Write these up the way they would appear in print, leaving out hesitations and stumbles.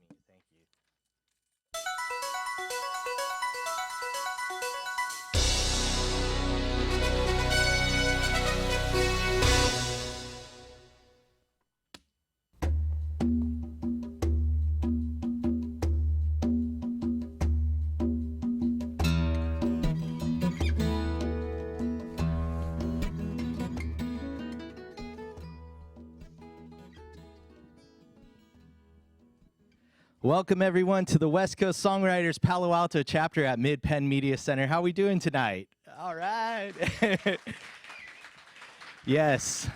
me. Thank you. Welcome, everyone, to the West Coast Songwriters Palo Alto chapter at Midpen Media Center. How are we doing tonight? All right. Yes.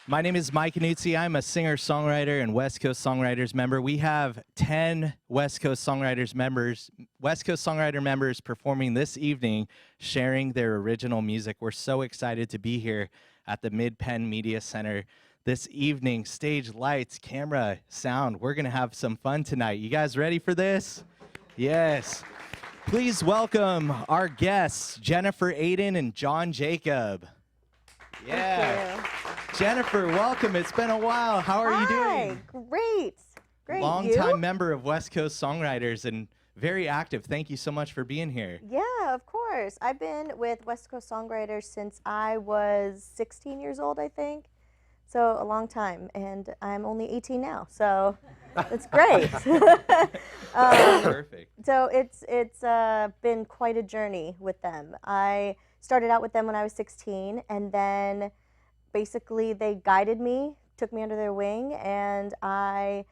My name is Mike Anuzzi. I'm a singer-songwriter and West Coast Songwriters member. We have 10 West Coast Songwriters members, West Coast Songwriter members performing this evening, sharing their original music. We're so excited to be here at the Midpen Media Center this evening. Stage, lights, camera, sound. We're going to have some fun tonight. You guys ready for this? Yes. Please welcome our guests, Jennifer, Aidan, and John Jacob. Yeah. Jennifer, welcome. It's been a while. How are you doing? Great. Great. Longtime member of West Coast Songwriters and very active. Thank you so much for being here. Yeah, of course. I've been with West Coast Songwriters since I was 16 years old, I think. So a long time, and I'm only 18 now, so it's great. Perfect. So it's been quite a journey with them. I started out with them when I was 16, and then basically they guided me, took me under their wing, and I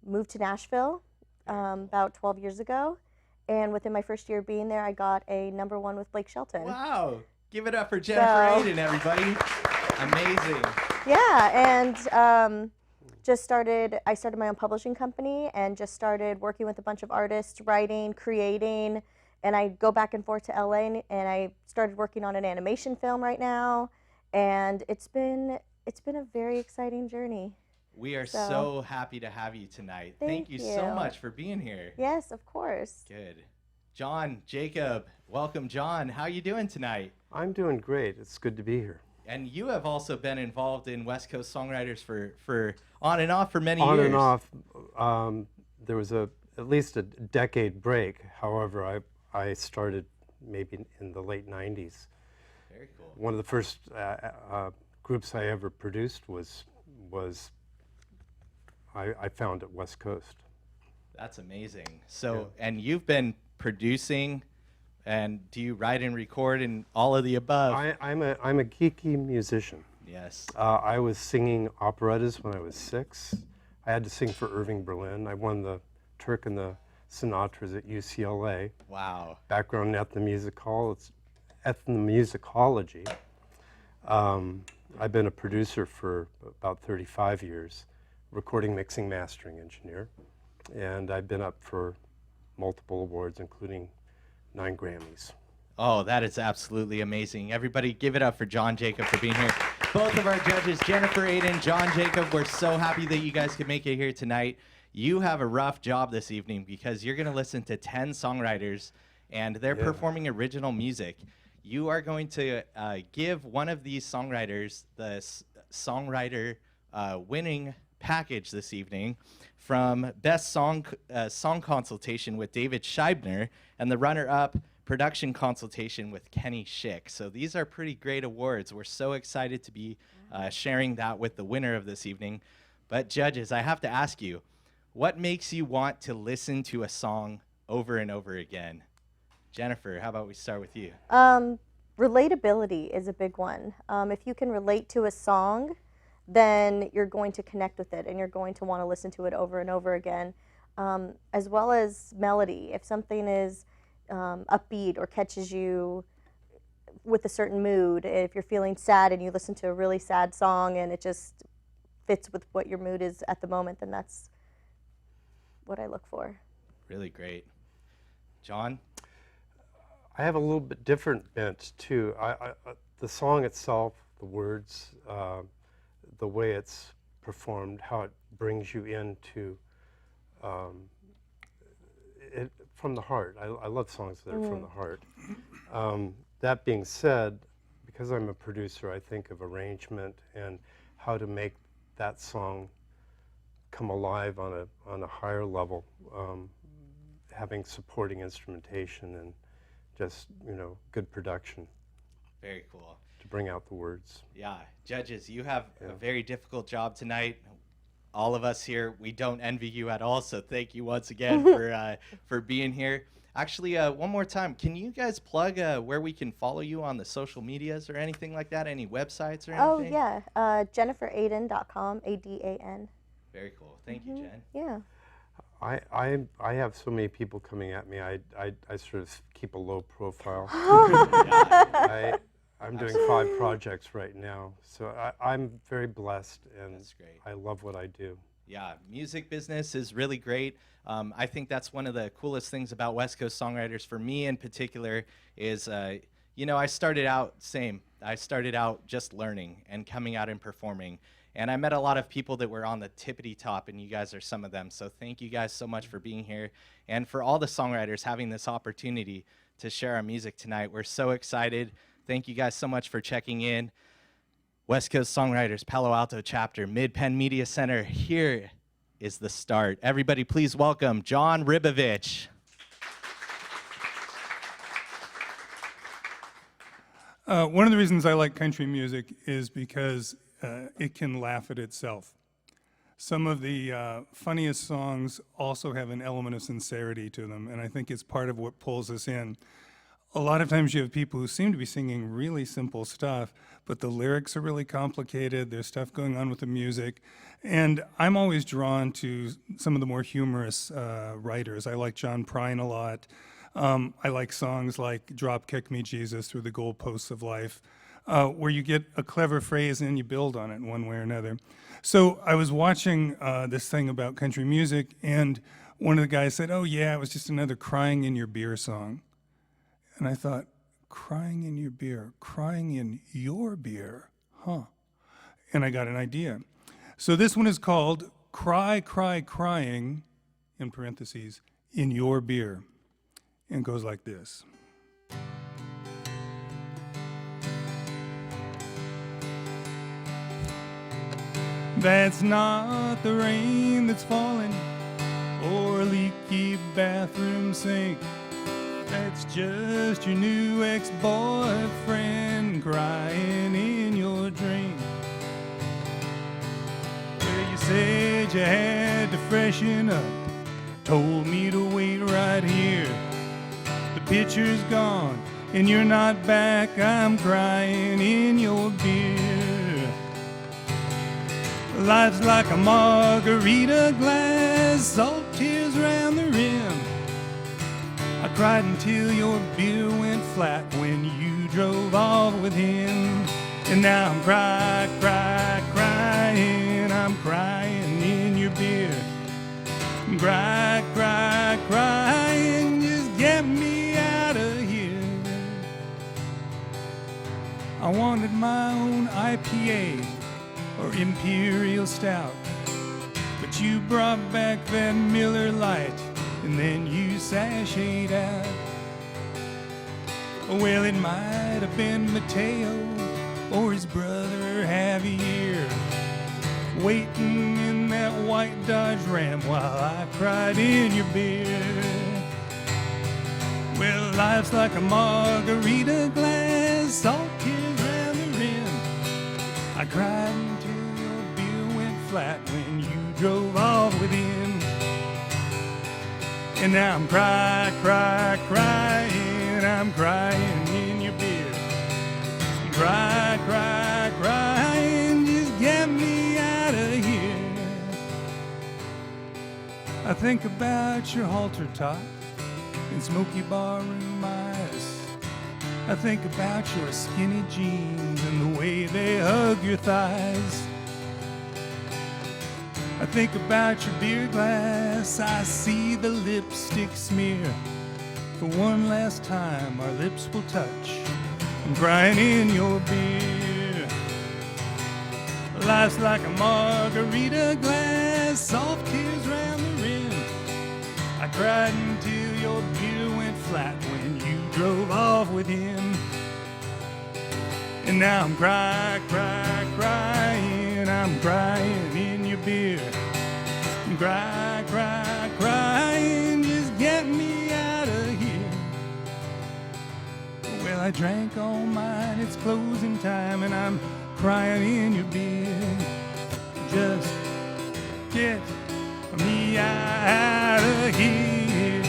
moved to Nashville about 12 years ago. And within my first year being there, I got a #1 with Blake Shelton. Wow. Give it up for Jennifer Aidan, everybody. Amazing. Yeah, and I started my own publishing company and just started working with a bunch of artists, writing, creating, and I go back and forth to LA, and I started working on an animation film right now, and it's been a very exciting journey. We are so happy to have you tonight. Thank you you so much for being here. Yes, of course. Good. John, Jacob, welcome, John. How you doing tonight? I'm doing great. It's good to be here. And you have also been involved in West Coast Songwriters for on and off for many years. On and off. There was at least a decade break. However, I started maybe in the late 90s. Very cool. One of the first groups I ever produced was I found at West Coast. That's amazing. So, and you've been producing, and do you write and record and all of the above? I'm a geeky musician. Yes. I was singing operettas when I was 6. I had to sing for Irving Berlin. I won the Turk and the Sinatras at UCLA. Wow. Background in ethnomusicology. I've been a producer for about 35 years, recording, mixing, mastering engineer. And I've been up for multiple awards, including 9 Grammys. Oh, that is absolutely amazing. Everybody give it up for John Jacob for being here. Both of our judges, Jennifer Aidan, John Jacob, we're so happy that you guys could make it here tonight. You have a rough job this evening because you're going to listen to 10 songwriters, and they're performing original music. You are going to give one of these songwriters the songwriter winning package this evening from Best Song Consultation with David Scheibner and the runner-up Production Consultation with Kenny Schick. So these are pretty great awards. We're so excited to be sharing that with the winner of this evening. But judges, I have to ask you, what makes you want to listen to a song over and over again? Jennifer, how about we start with you? Relatability is a big one. If you can relate to a song, then you're going to connect with it and you're going to want to listen to it over and over again, as well as melody. If something is upbeat or catches you with a certain mood, if you're feeling sad and you listen to a really sad song and it just fits with what your mood is at the moment, then that's what I look for. Really great. John? I have a little bit different bent too. The song itself, the words, the way it's performed, how it brings you into it from the heart. I love songs that are from the heart. That being said, because I'm a producer, I think of arrangement and how to make that song come alive on a higher level, having supporting instrumentation and just, good production Very cool. to bring out the words. Yeah, judges, you have a very difficult job tonight. All of us here, we don't envy you at all, so thank you once again for being here. Actually, one more time, can you guys plug where we can follow you on the social medias or anything like that? Any websites or anything? Oh, yeah. JenniferAidan.com, ADAN. Very cool. Thank you, Jen. Yeah. I have so many people coming at me. I sort of keep a low profile. I'm doing 5 projects right now, so I'm very blessed, and That's great. I love what I do. Yeah, music business is really great. I think that's one of the coolest things about West Coast Songwriters for me in particular is, I started out just learning and coming out and performing. And I met a lot of people that were on the tippity top, and you guys are some of them. So thank you guys so much for being here. And for all the songwriters having this opportunity to share our music tonight. We're so excited. Thank you guys so much for checking in. West Coast Songwriters, Palo Alto Chapter, Midpen Media Center. Here is the start. Everybody please welcome John Ribovich. One of the reasons I like country music is because it can laugh at itself. Some of the funniest songs also have an element of sincerity to them, and I think it's part of what pulls us in. A lot of times you have people who seem to be singing really simple stuff, but the lyrics are really complicated, there's stuff going on with the music, and I'm always drawn to some of the more humorous writers. I like John Prine a lot. I like songs like Drop Kick Me Jesus Through the Goalposts of Life, where you get a clever phrase and you build on it in one way or another. So I was watching this thing about country music, and one of the guys said, "Oh yeah, it was just another crying in your beer song." And I thought, crying in your beer, crying in your beer, huh? And I got an idea. So this one is called Cry, Cry, Crying, in parentheses, in your beer. And goes like this. That's not the rain that's falling, or a leaky bathroom sink. That's just your new ex-boyfriend crying in your drink. Well, you said you had to freshen up, told me to wait right here. The picture's gone and you're not back, I'm crying in your beer. Life's like a margarita glass, salt tears round the rim. I cried until your beer went flat when you drove off with him. And now I'm crying, I'm crying in your beer. Crying, just get me out of here. I wanted my own IPA or Imperial Stout, but you brought back that Miller Lite, and then you sashayed out. Well, it might have been Mateo or his brother Javier, waiting in that white Dodge Ram while I cried in your beer. Well, life's like a margarita glass, salt tears round the rim. I cried until your beer went flat when you drove off with him. And now I'm crying, I'm crying in your beer. Crying, just get me out of here. I think about your halter top and smoky barroom eyes. I think about your skinny jeans and the way they hug your thighs. I think about your beer glass, I see the lipstick smear. For one last time our lips will touch, I'm crying in your beer. Life's like a margarita glass, soft tears round the rim. I cried until your beer went flat when you drove off with him. And now I'm crying, I'm crying in your beer. cry, cry, cry, and just get me out of here. Well, I drank all mine, it's closing time, and I'm crying in your beer. Just get me out of here.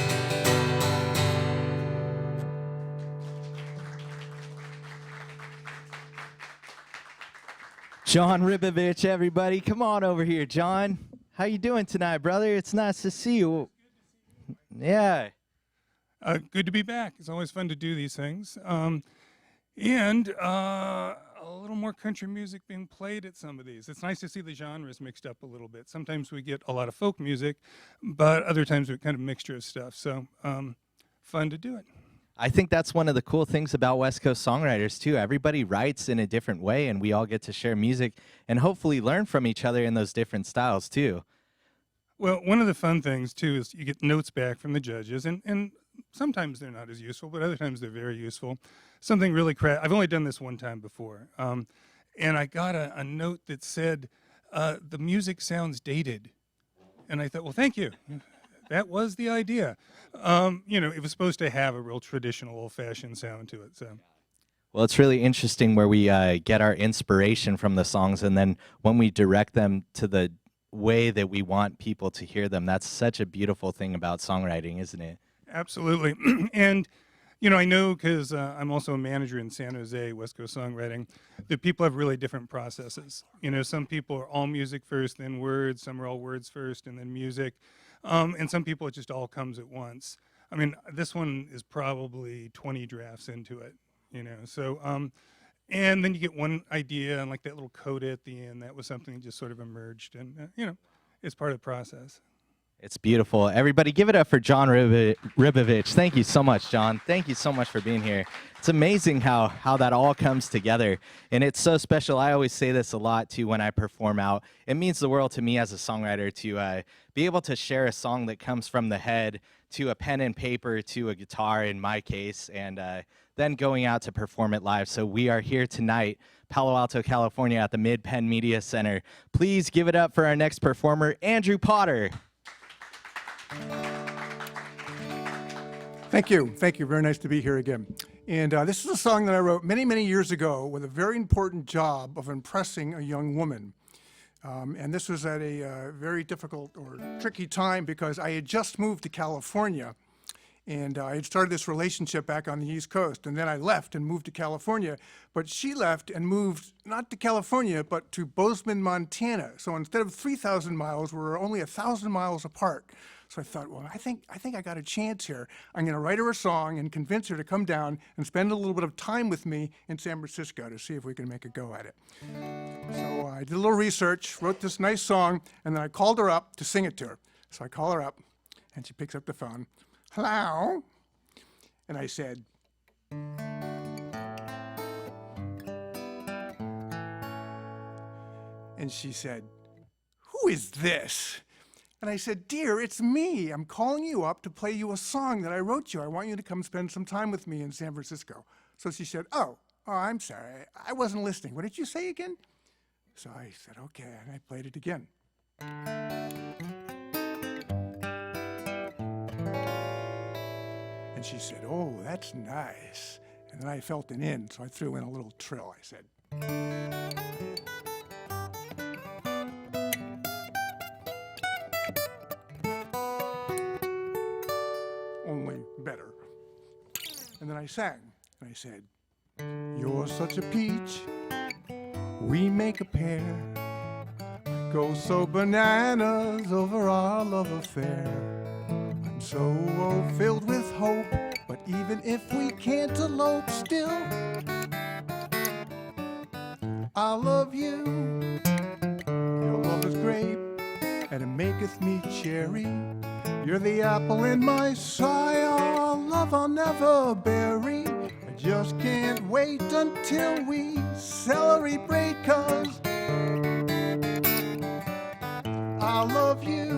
John Ribovich, everybody. Come on over here, John. How you doing tonight, brother? It's nice to see you. Yeah. Good to be back. It's always fun to do these things. And a little more country music being played at some of these. It's nice to see the genres mixed up a little bit. Sometimes we get a lot of folk music, but other times we kind of mixture of stuff. So fun to do it. I think that's one of the cool things about West Coast songwriters, too. Everybody writes in a different way, and we all get to share music and hopefully learn from each other in those different styles, too. Well, one of the fun things, too, is you get notes back from the judges, and sometimes they're not as useful, but other times they're very useful. Something really I've only done this one time before, and I got a note that said, the music sounds dated. And I thought, well, thank you. That was the idea. It was supposed to have a real traditional, old-fashioned sound to it. So, Well, it's really interesting where we get our inspiration from the songs, and then when we direct them to the way that we want people to hear them, that's such a beautiful thing about songwriting, isn't it? absolutely. And, I know because I'm also a manager in San Jose, West Coast Songwriting, that people have really different processes. Some people are all music first, then words. Some are all words first, and then music. And some people, it just all comes at once. I mean, this one is probably 20 drafts into it, So, and then you get one idea and like that little coda at the end. That was something that just sort of emerged, and it's part of the process. It's beautiful. Everybody give it up for John Ribovich. Thank you so much, John. Thank you so much for being here. It's amazing how that all comes together, and it's so special. I always say this a lot, too, when I perform out. It means the world to me as a songwriter to be able to share a song that comes from the head to a pen and paper to a guitar, in my case, and then going out to perform it live. So we are here tonight, Palo Alto, California, at the Midpen Media Center. Please give it up for our next performer, Andrew Potter. Thank you. Thank you. Very nice to be here again. And this is a song that I wrote many, many years ago with a very important job of impressing a young woman. And this was at a very difficult or tricky time because I had just moved to California. And I had started this relationship back on the East Coast. And then I left and moved to California. But she left and moved not to California, but to Bozeman, Montana. So instead of 3,000 miles, we're only 1,000 miles apart. So I thought, well, I think I got a chance here. I'm going to write her a song and convince her to come down and spend a little bit of time with me in San Francisco to see if we can make a go at it. So I did a little research, wrote this nice song, and then I called her up to sing it to her. So I call her up, and she picks up the phone. Hello? And I said, and she said, who is this? And I said, dear, it's me. I'm calling you up to play you a song that I wrote you. I want you to come spend some time with me in San Francisco. So she said, oh, I'm sorry. I wasn't listening. What did you say again? So I said, okay, and I played it again. And she said, oh, that's nice. And then I felt an in, so I threw in a little trill. I said, only better. And then I sang, and I said, you're such a peach, we make a pair, go so bananas over our love affair. I'm so filled with hope, but even if we can't elope still, I love you. Your love is grape, and it maketh me cherry. You're the apple in my sire, love I'll never bury. I just can't wait until we celebrate, 'cause I love you.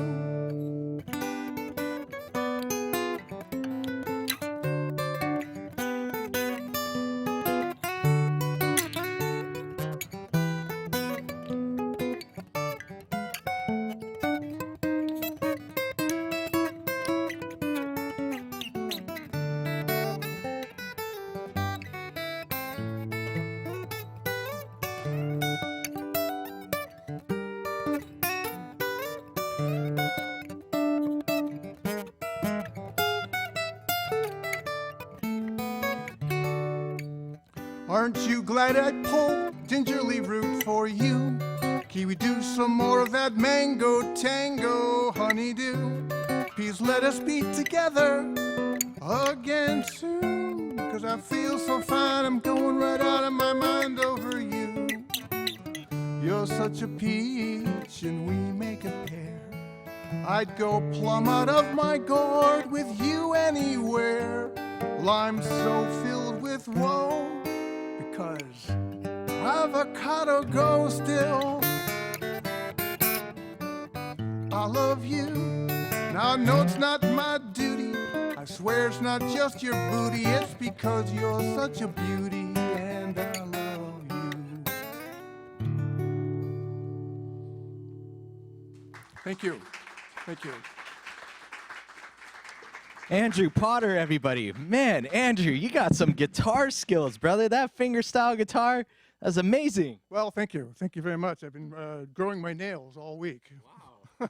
Aren't you glad I pulled gingerly root for you? Can we do some more of that mango tango, honeydew? Please let us be together again soon. 'Cause I feel so fine, I'm going right out of my mind over you. You're such a peach and we make a pair. I'd go plumb out of my gourd with you anywhere. Well, I'm so filled with woe because avocado go still. I love you. Now I know it's not my duty. I swear it's not just your booty. It's because you're such a beauty and I love you. Thank you. Thank you. Andrew Potter, everybody. Man, Andrew, you got some guitar skills, brother. That fingerstyle guitar, that's amazing. Well, thank you. Thank you very much. I've been growing my nails all week. Wow.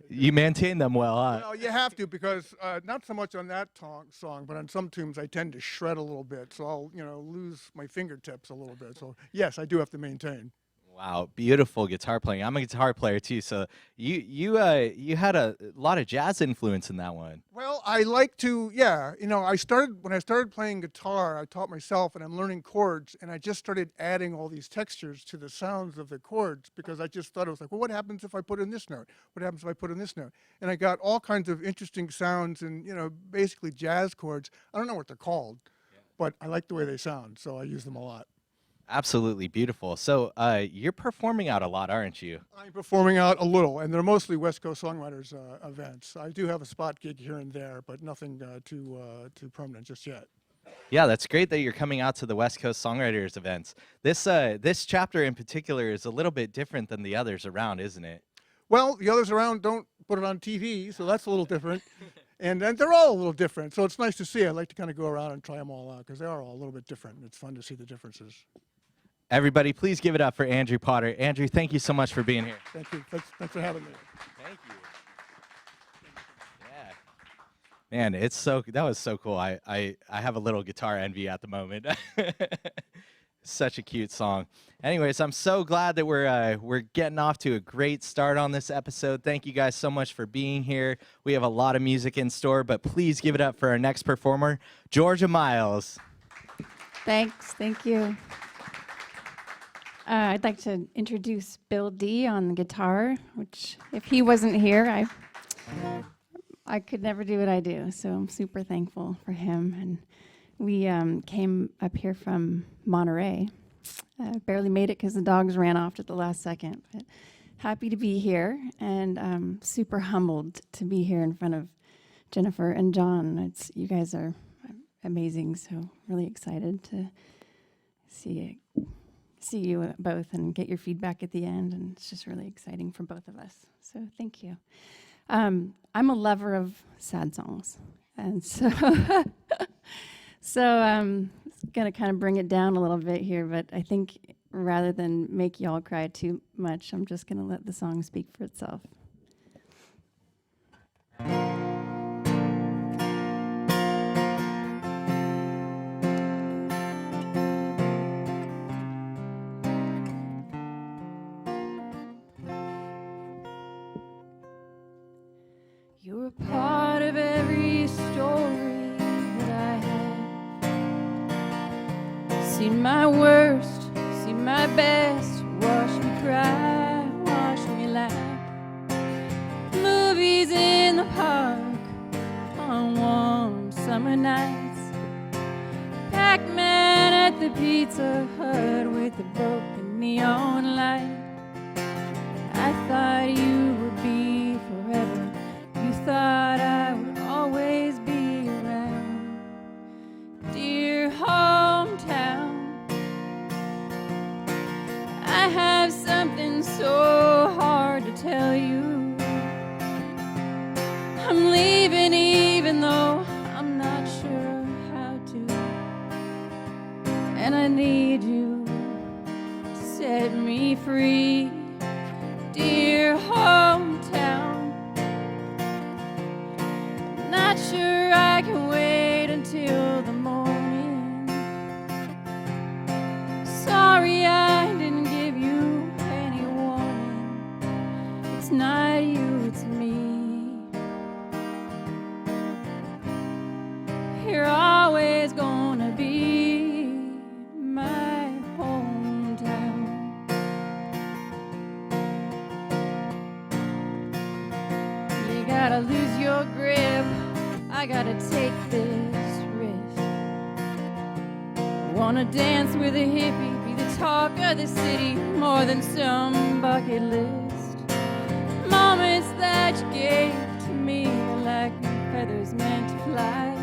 You maintain them well, huh? Well, you have to because not so much on that song, but on some tunes I tend to shred a little bit, so I'll lose my fingertips a little bit. So yes, I do have to maintain. Wow, beautiful guitar playing. I'm a guitar player too, so you had a lot of jazz influence in that one. Well, I like to, yeah. When I started playing guitar, I taught myself, and I'm learning chords, and I just started adding all these textures to the sounds of the chords because I just thought it was like, well, what happens if I put in this note? What happens if I put in this note? And I got all kinds of interesting sounds and basically jazz chords. I don't know what they're called, but I like the way they sound, so I use them a lot. Absolutely beautiful. So you're performing out a lot, aren't you? I'm performing out a little, and they're mostly West Coast Songwriters events. I do have a spot gig here and there, but nothing too permanent just yet. Yeah, that's great that you're coming out to the West Coast Songwriters events. This chapter in particular is a little bit different than the others around, isn't it? Well, the others around don't put it on TV, so that's a little different. And they're all a little different, so it's nice to see. I like to kind of go around and try them all out because they are all a little bit different. It's fun to see the differences. Everybody, please give it up for Andrew Potter. Andrew, thank you so much for being here. Thank you. Thanks for having me. Thank you. Yeah. Man, that was so cool. I have a little guitar envy at the moment. Such a cute song. Anyways, I'm so glad that we're getting off to a great start on this episode. Thank you guys so much for being here. We have a lot of music in store, but please give it up for our next performer, Georgia Miles. Thanks. Thank you. I'd like to introduce Bill D on the guitar, which if he wasn't here, I could never do what I do. So I'm super thankful for him. And we came up here from Monterey. Barely made it because the dogs ran off at the last second. But happy to be here, and super humbled to be here in front of Jennifer and John. You guys are amazing. So really excited to see you both and get your feedback at the end, and it's just really exciting for both of us. So thank you. I'm a lover of sad songs, and so I'm gonna kind of bring it down a little bit here, but I think rather than make y'all cry too much, I'm just gonna let the song speak for itself. You're a part of every story that I have. Seen my worst, seen my best. Watch me cry, watch me laugh. Movies in the park on warm summer nights. Pac-Man at the Pizza Hut with the broken neon light. I thought you would be forever. You thought I would always be around. Dear hometown, I have something so hard to tell you. I'm leaving even though I'm not sure how to. And I need you to set me free. Dear home. It's not you, it's me. You're always gonna be my hometown. You gotta lose your grip, I gotta take this risk. Wanna dance with a hippie, be the talk of the city, more than some bucket list. Moments that you gave to me are like feathers meant to fly.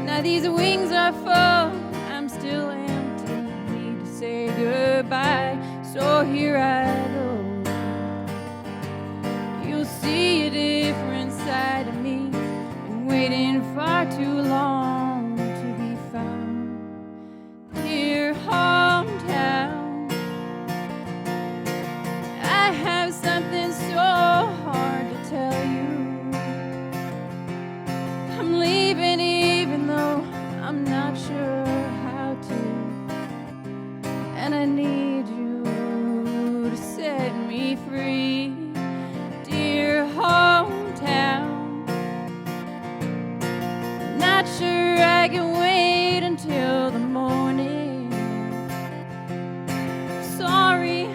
Now these wings are full, I'm still empty, need to say goodbye. So here I go. You'll see a different side of me, been waiting far too long to be found. Dear hometown, I have something so hard to tell you. I'm leaving even though I'm not sure how to, and I need you to set me free. Dear hometown, not sure I can wait until the morning. Sorry,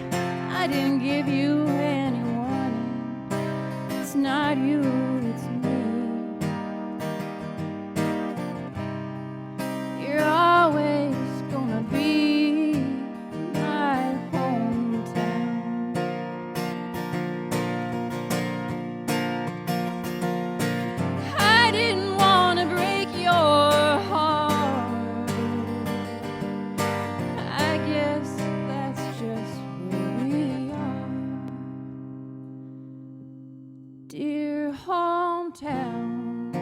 I didn't give you any warning. It's not you, it's me. You're always gonna be my hometown. I didn't want to break your heart. I guess that's just where we are. Dear hometown,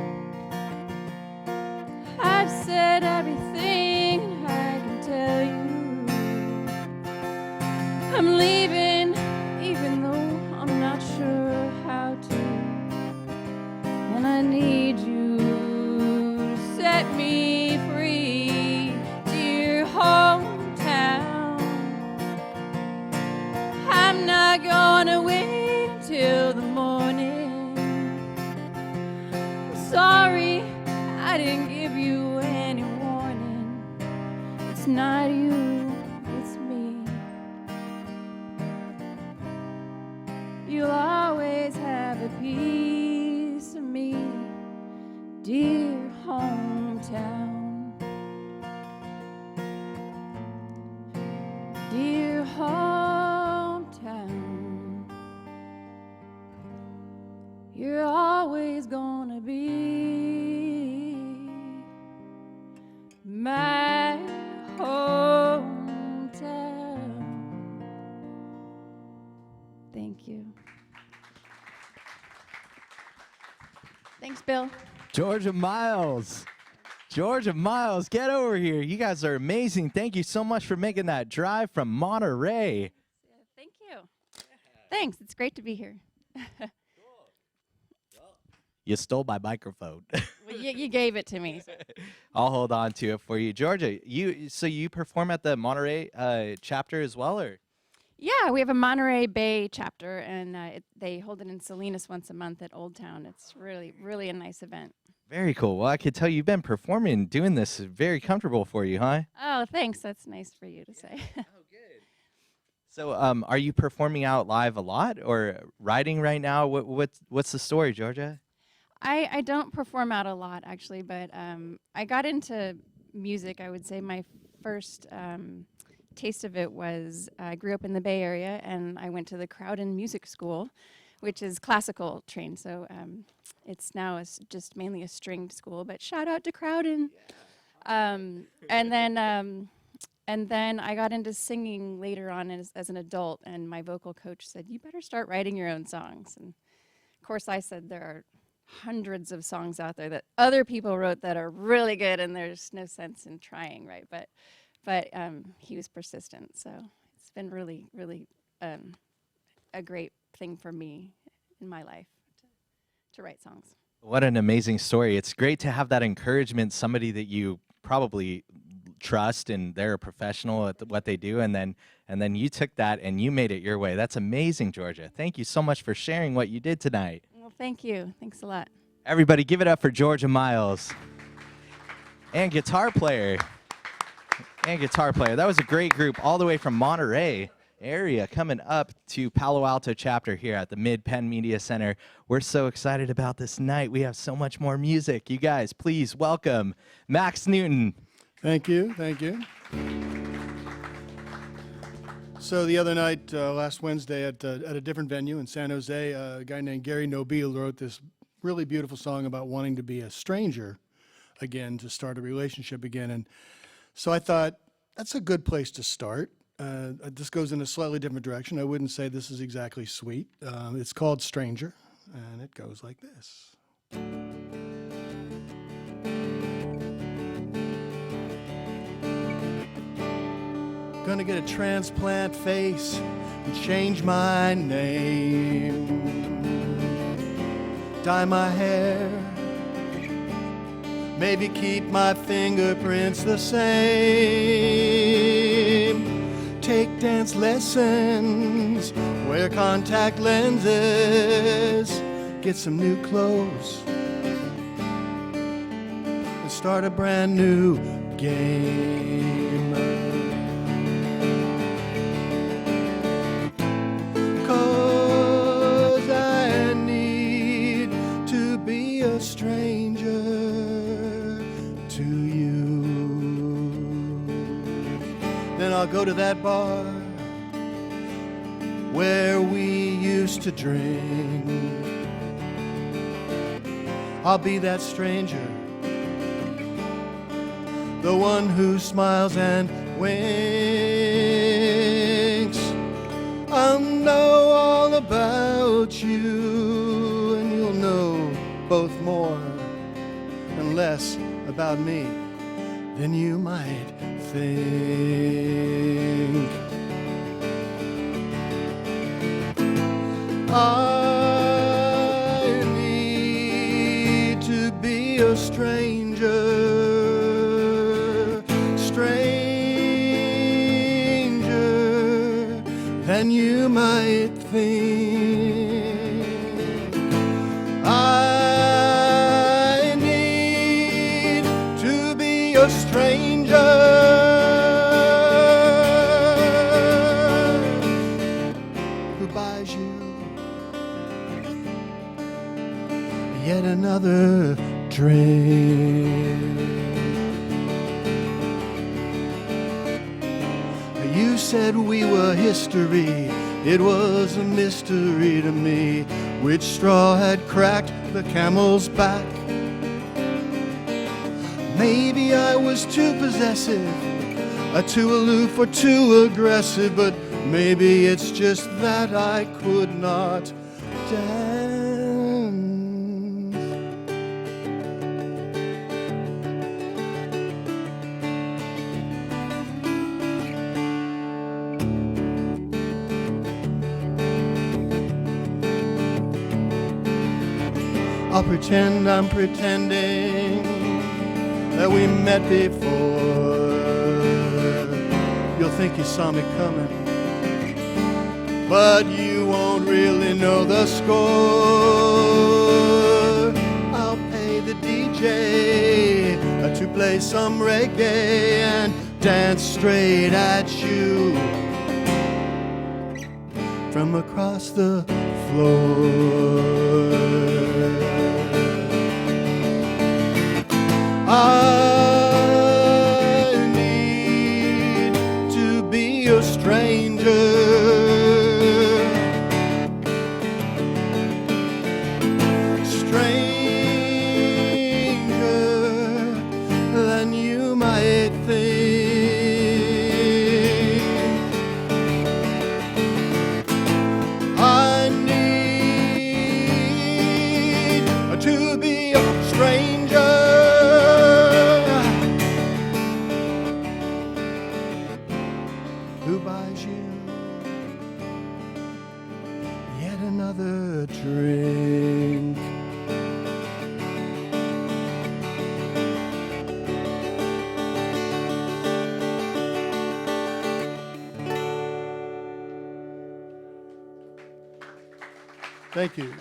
I've said everything I can tell you. I'm leaving even though I'm not sure how to, and I need you to set me free. Dear hometown, I'm not gonna wait till the morning. Sorry, I didn't give you any warning. It's not you, it's me. You'll always have a piece of me, dear hometown. Dear hometown, you're always gonna be my hometown. Thank you. Thanks, Bill. Georgia Miles. Georgia Miles, get over here. You guys are amazing. Thank you so much for making that drive from Monterey. Thank you. Thanks. It's great to be here. You stole my microphone. Well, you gave it to me. So. I'll hold on to it for you. Georgia, you perform at the Monterey chapter as well, or? Yeah, we have a Monterey Bay chapter, and they hold it in Salinas once a month at Old Town. It's really, really a nice event. Very cool. Well, I could tell you've been performing, doing this very comfortable for you, huh? Oh, thanks. That's nice for you to say. So, are you performing out live a lot, or writing right now? What's the story, Georgia? I don't perform out a lot, actually, but I got into music. I would say my first taste of it was I grew up in the Bay Area, and I went to the Crowden Music School, which is classical trained. So it's now just mainly a stringed school, but shout out to Crowden. And then I got into singing later on as an adult, and my vocal coach said, "You better start writing your own songs." And of course I said, there are hundreds of songs out there that other people wrote that are really good, and there's no sense in trying, right? But he was persistent, so it's been really, really a great thing for me in my life to write songs. What an amazing story. It's great to have that encouragement, somebody that you probably trust and they're a professional at what they do, and then you took that and you made it your way. That's amazing, Georgia. Thank you so much for sharing what you did tonight. Well, thank you. Thanks a lot. Everybody give it up for Georgia Miles. And guitar player. That was a great group all the way from Monterey area coming up to Palo Alto chapter here at the Midpen Media Center. We're so excited about this night. We have so much more music. You guys, please welcome Max Newton. Thank you. So the other night, last Wednesday, at a different venue in San Jose, a guy named Gary Nobile wrote this really beautiful song about wanting to be a stranger again, to start a relationship again. And so I thought, that's a good place to start. This goes in a slightly different direction. I wouldn't say this is exactly sweet. It's called Stranger, and it goes like this. Gonna get a transplant face and change my name. Dye my hair, maybe keep my fingerprints the same. Take dance lessons, wear contact lenses, get some new clothes, and start a brand new game. 'Cause I need to be a stranger to you. Then I'll go to that bar where we used to drink. I'll be that stranger, the one who smiles and winks. I'll know all about you, and you'll know both more and less about me than you might think. I need to be a stranger, stranger than you might think. I need to be a stranger who buys you yet another drink. You said we were history. It was a mystery to me which straw had cracked the camel's back. Maybe I was too possessive, too aloof or too aggressive, but maybe it's just that I could not dance. I'll pretend I'm pretending that we met before. You'll think you saw me coming, but you won't really know the score. I'll pay the DJ to play some reggae and dance straight at you from across the floor. I need to be a stranger, stranger than you might think. I need to be a stranger who buys you yet another drink. Thank you.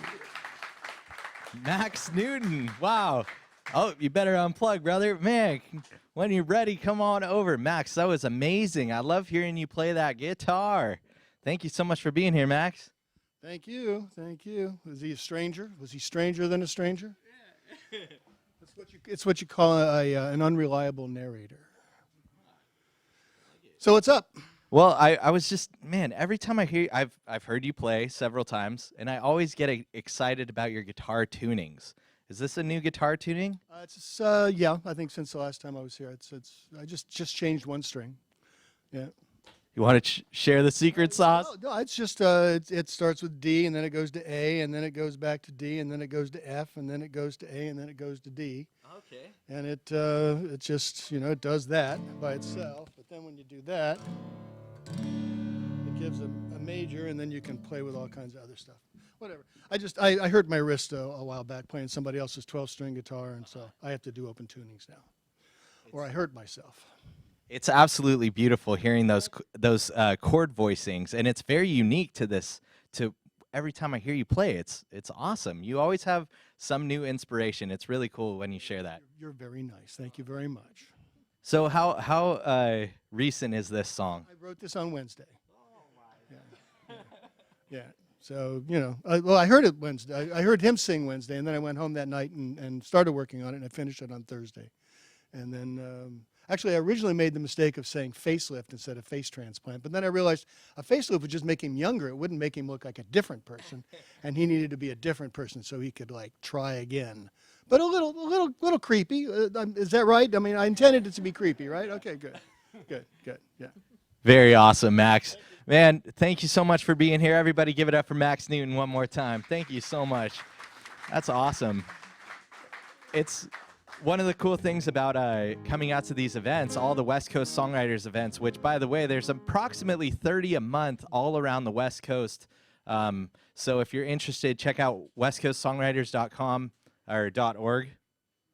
Max Newton. Wow. Oh, you better unplug, brother. Man, when you're ready, come on over. Max, that was amazing. I love hearing you play that guitar. Thank you so much for being here, Max. Thank you. Thank you. Was he a stranger? Was he stranger than a stranger? Yeah. It's what you call an unreliable narrator. So what's up? Well, I was just, man, every time I hear, I've heard you play several times, and I always get excited about your guitar tunings. Is this a new guitar tuning? Yeah, I think since the last time I was here, I just changed one string. Yeah. You want to share the secret sauce? No, it's just it starts with D, and then it goes to A, and then it goes back to D, and then it goes to F, and then it goes to A, and then it goes to D. Okay. And it just, it does that by itself. But then when you do that, it gives a major, and then you can play with all kinds of other stuff. Whatever. I hurt my wrist a while back playing somebody else's 12-string guitar, and so I have to do open tunings now, or I hurt myself. It's absolutely beautiful hearing those chord voicings, and it's very unique to this. To every time I hear you play, it's awesome. You always have some new inspiration. It's really cool when you share that. You're very nice. Thank you very much. So how recent is this song? I wrote this on Wednesday. Oh my. Yeah. So I heard it Wednesday. I heard him sing Wednesday, and then I went home that night and started working on it, and I finished it on Thursday, and then. Actually, I originally made the mistake of saying facelift instead of face transplant, but then I realized a facelift would just make him younger. It wouldn't make him look like a different person, and he needed to be a different person so he could try again. But a little creepy. Is that right? I mean, I intended it to be creepy, right? Okay, good, yeah. Very awesome, Max. Man, thank you so much for being here. Everybody, give it up for Max Newton one more time. Thank you so much. That's awesome. It's one of the cool things about coming out to these events, all the West Coast Songwriters events, which, by the way, there's approximately 30 a month all around the West Coast. So if you're interested, check out westcoastsongwriters.com or .org.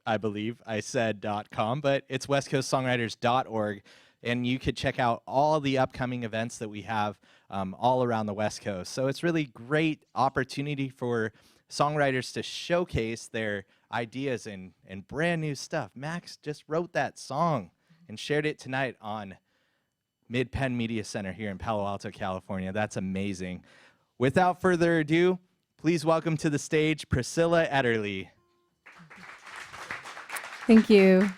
I believe I said .com, but it's westcoastsongwriters.org. And you could check out all the upcoming events that we have all around the West Coast. So it's really great opportunity for songwriters to showcase their ideas and brand new stuff. Max just wrote that song and shared it tonight on Midpen Media Center here in Palo Alto, California. That's amazing. Without further ado, please welcome to the stage Priscilla Ederle. Thank you.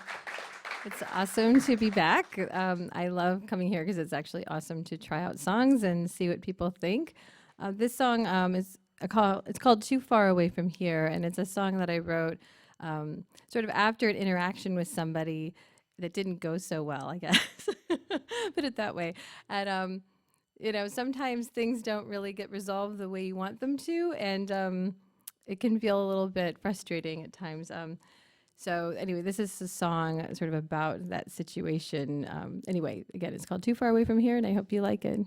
It's awesome to be back. I love coming here because it's actually awesome to try out songs and see what people think. This song it's called Too Far Away From Here, and it's a song that I wrote sort of after an interaction with somebody that didn't go so well, I guess. Put it that way. And sometimes things don't really get resolved the way you want them to, and it can feel a little bit frustrating at times. So anyway, this is a song sort of about that situation. Anyway, again, it's called Too Far Away From Here, and I hope you like it.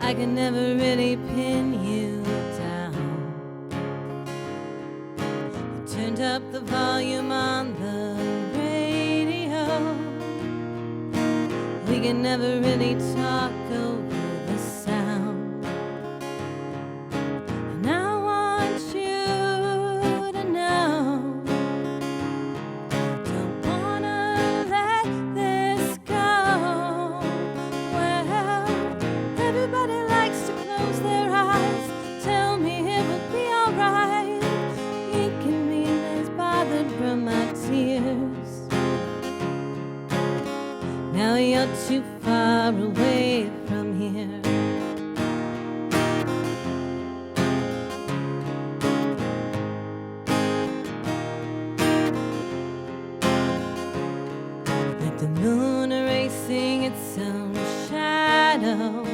I can never really pin you down. I turned up the volume on the radio. We can never really talk over the sound. And I want you to know, don't wanna let this go. Well, everybody likes to close their eyes. Tell me it will be alright. Making me less bothered from my tears. Now you're too far away from here. Like the moon erasing its own shadow.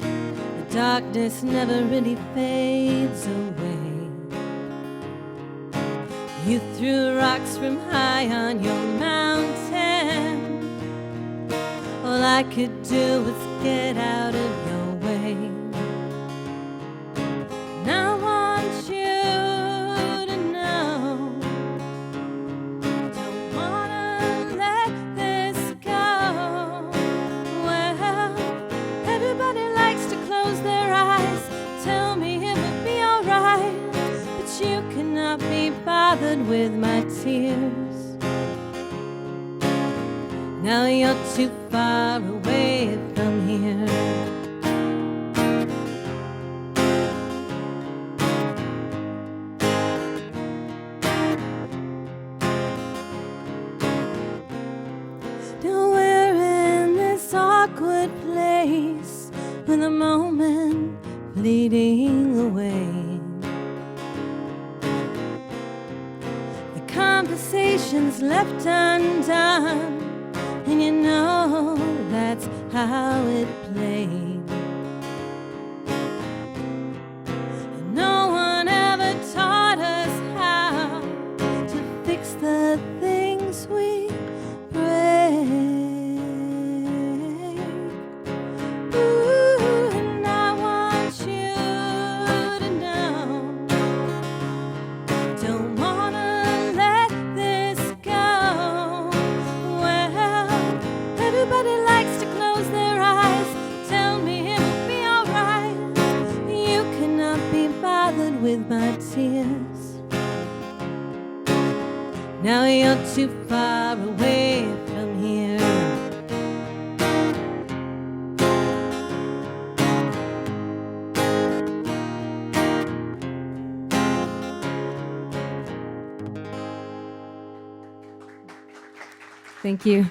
The darkness never really fades away. You threw rocks from high on your mountain. All I could do was get out of your way. And I want you to know, don't wanna let this go. Well, everybody likes to close their eyes, tell me it will be alright, but you cannot be bothered with my tears. Now you're too far away from here. Now we're in this awkward place with a moment fleeting away. The conversation's left undone, and you know that's how it played. And no one ever taught us how to fix the things we break. Ooh, and I want you to know, don't wanna let this go. Well, everybody likes to close their eyes, tell me it will be alright. You cannot be bothered with my tears. Now you're too far away from here. Thank you.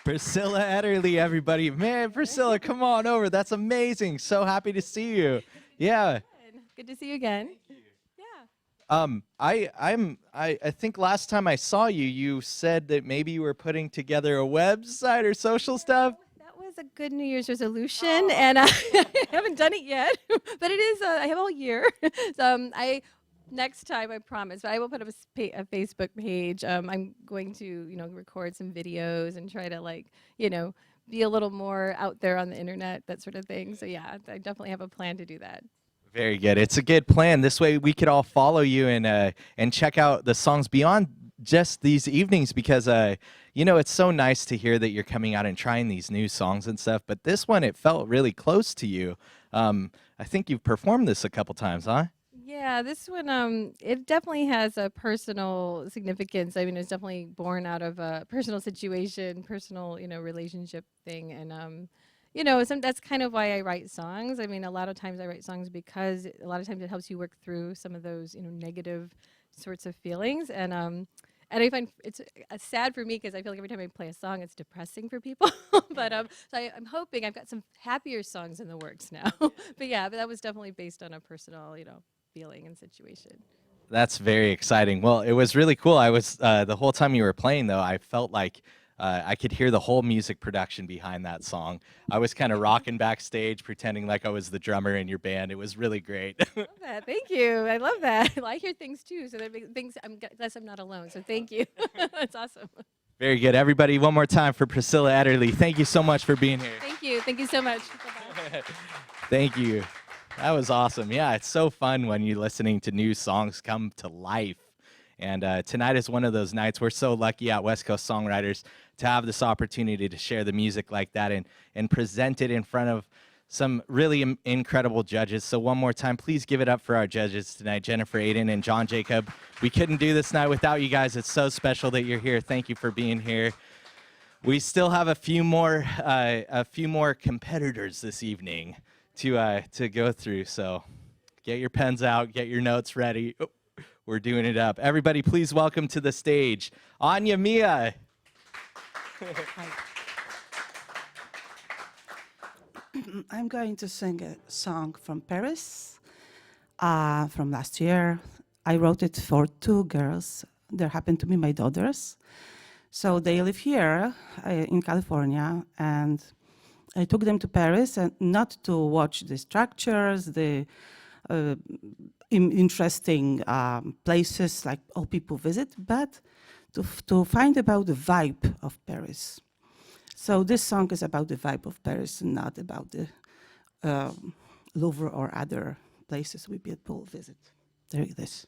Priscilla Ederle, everybody. Man, Priscilla, come on over. That's amazing. So happy to see you. Yeah. Good to see you again. I think last time I saw you, you said that maybe you were putting together a website or social stuff. That was a good New Year's resolution, and I haven't done it yet, but it is. I have all year. So next time I promise, but I will put up a Facebook page. I'm going to record some videos and try to be a little more out there on the internet, that sort of thing. So yeah, I definitely have a plan to do that. Very good. It's a good plan. This way we could all follow you and check out the songs beyond just these evenings, because it's so nice to hear that you're coming out and trying these new songs and stuff. But this one, it felt really close to you. I think you've performed this a couple times, huh? Yeah, this one, it definitely has a personal significance. I mean, it's definitely born out of a personal situation, personal, relationship thing. And, that's kind of why I write songs. I mean, a lot of times I write songs because a lot of times it helps you work through some of those, negative sorts of feelings. And I find it's sad for me because I feel like every time I play a song, it's depressing for people. But so I'm hoping I've got some happier songs in the works now. But yeah, but that was definitely based on a personal, feeling and situation. That's very exciting. Well, it was really cool. I was the whole time you were playing, though, I felt like I could hear the whole music production behind that song. I was kind of rocking backstage, pretending like I was the drummer in your band. It was really great. I love that. Thank you. I love that. Well, I hear things too, so that makes things. I'm not alone. So thank you. That's awesome. Very good. Everybody, one more time for Priscilla Ederle. Thank you so much for being here. Thank you. Thank you so much. Bye-bye. Thank you. That was awesome. Yeah, it's so fun when you're listening to new songs come to life. And tonight is one of those nights. We're so lucky at West Coast Songwriters to have this opportunity to share the music like that and present it in front of some really incredible judges. So one more time, please give it up for our judges tonight, Jennifer, Aidan, and John Jacob. We couldn't do this night without you guys. It's so special that you're here. Thank you for being here. We still have a few more competitors this evening to go through. So get your pens out, get your notes ready. Oh, we're doing it up. Everybody, please welcome to the stage, Anya Mia. I'm going to sing a song from Paris from last year. I wrote it for two girls. They happen to be my daughters. So they live here in California, and I took them to Paris, and not to watch the structures, the interesting places like all people visit, but to find about the vibe of Paris. So this song is about the vibe of Paris and not about the Louvre or other places we people visit. There it is.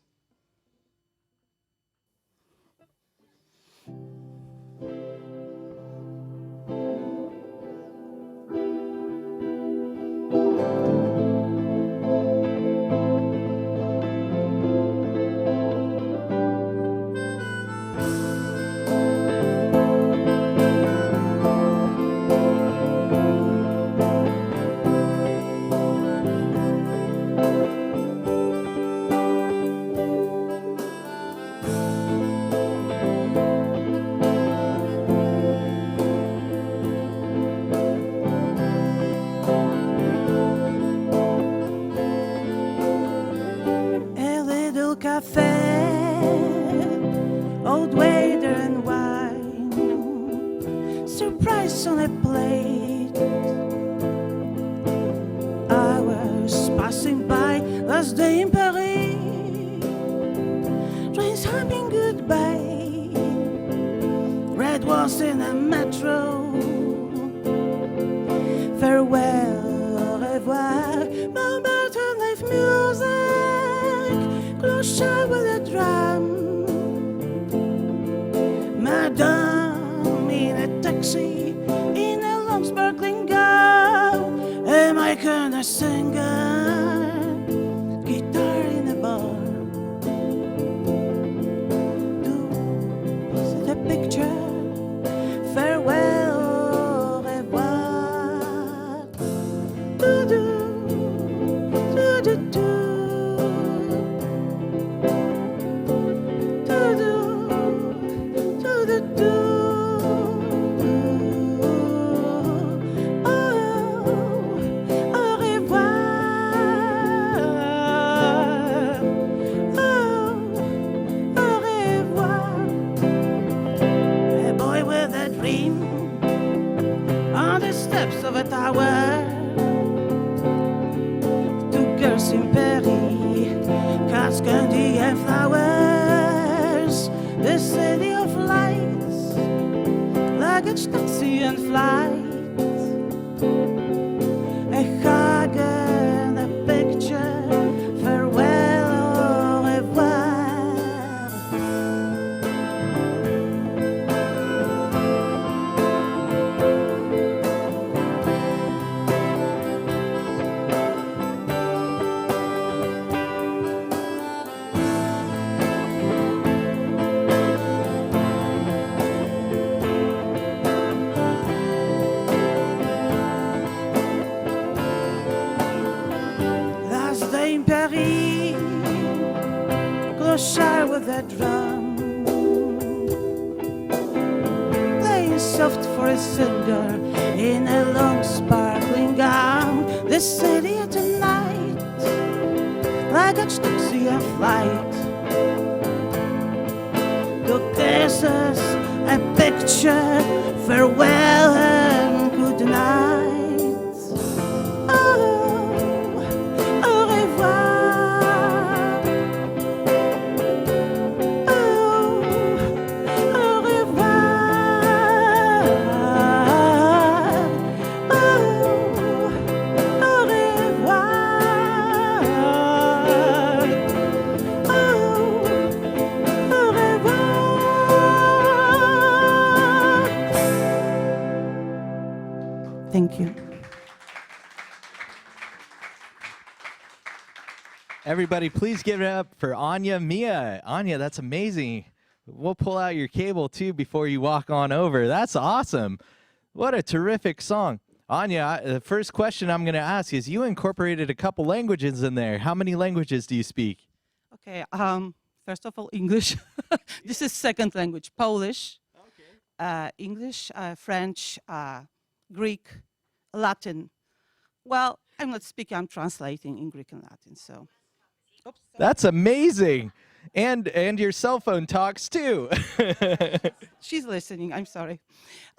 A little cafe, old waiter and wine, surprise on a plate. I was passing by last day in Paris, trains humming goodbye, red walls in a metro, farewell, au revoir, Montmartre live music, clochard with a drum, madame in a taxi, in a long sparkling gown, am I gonna sing guitar in a bar? Do see the picture, farewell, au revoir. Do do do do do. Do do do do do. Oh, au revoir. Oh, au revoir. A boy with a dream on the steps of a tower. Two girls in Paris, cats, candy and flowers. The city of lights, luggage, taxi and flight. A hug and a picture, farewell, au revoir. Last day in Paris, clochard with a drum, playing soft for a singer in a long sparkling gown. The city at night, luggage, taxi and flight. Two kisses, a picture, farewell and good night. Oh, au revoir. Oh, au revoir. Oh, au revoir. Oh, au revoir. Thank you. Everybody, please give it up for Anya Mia. Anya, that's amazing. We'll pull out your cable too before you walk on over. That's awesome. What a terrific song. Anya, the first question I'm going to ask is you incorporated a couple languages in there. How many languages do you speak? Okay, first of all, English. This is second language, Polish, English, French, Greek, Latin. Well, I'm not speaking, I'm translating in Greek and Latin, so. Oops, sorry. That's amazing. And your cell phone talks too. She's listening, I'm sorry.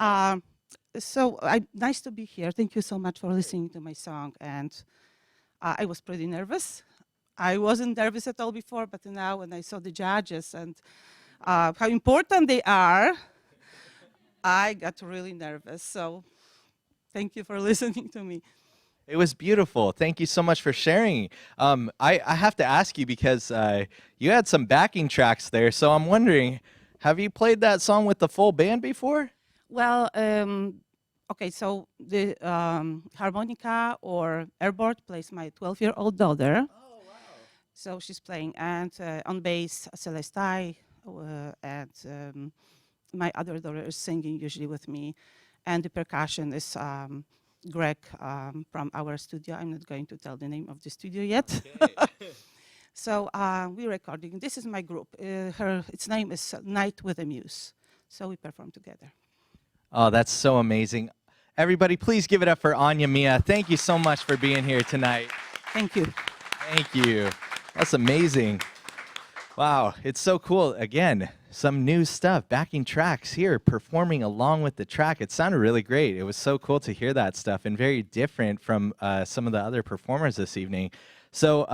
Nice to be here. Thank you so much for listening to my song. And I was pretty nervous. I wasn't nervous at all before, but now when I saw the judges and how important they are, I got really nervous. So thank you for listening to me. It was beautiful. Thank you so much for sharing. I have to ask you because you had some backing tracks there. So I'm wondering, have you played that song with the full band before? Well, okay, so the harmonica or airboard plays my 12-year-old daughter. Oh, wow. So she's playing, and on bass, Celestai, and my other daughter is singing usually with me. And the percussion is Greg from our studio. I'm not going to tell the name of the studio yet. Okay. So we're recording. This is my group. Its name is Night with the Muse. So we perform together. Oh, that's so amazing. Everybody, please give it up for Anya Mia. Thank you so much for being here tonight. Thank you. Thank you. That's amazing. Wow, it's so cool. Again, some new stuff, backing tracks here, performing along with the track. It sounded really great. It was so cool to hear that stuff and very different from some of the other performers this evening. So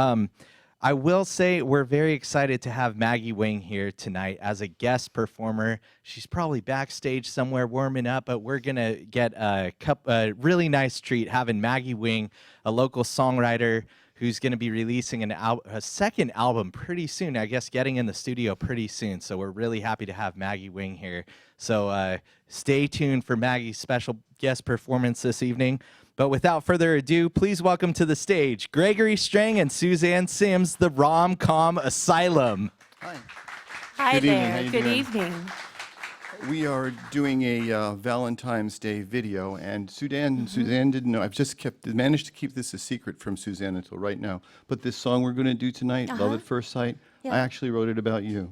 I will say we're very excited to have Maggie Wing here tonight as a guest performer. She's probably backstage somewhere warming up, but we're going to get a really nice treat having Maggie Wing, a local songwriter who's going to be releasing a second album pretty soon, I guess getting in the studio pretty soon. So we're really happy to have Maggie Wing here. So stay tuned for Maggie's special guest performance this evening. But without further ado, please welcome to the stage Gregory Strang and Suzanne Sims, the Rom-Com Asylum. Hi. Hi Good evening. How there. you Good doing? evening. We are doing a Valentine's Day video, and Suzanne didn't know. I've just managed to keep this a secret from Suzanne until right now. But this song we're going to do tonight, Love at First Sight, Yeah. I actually wrote it about you.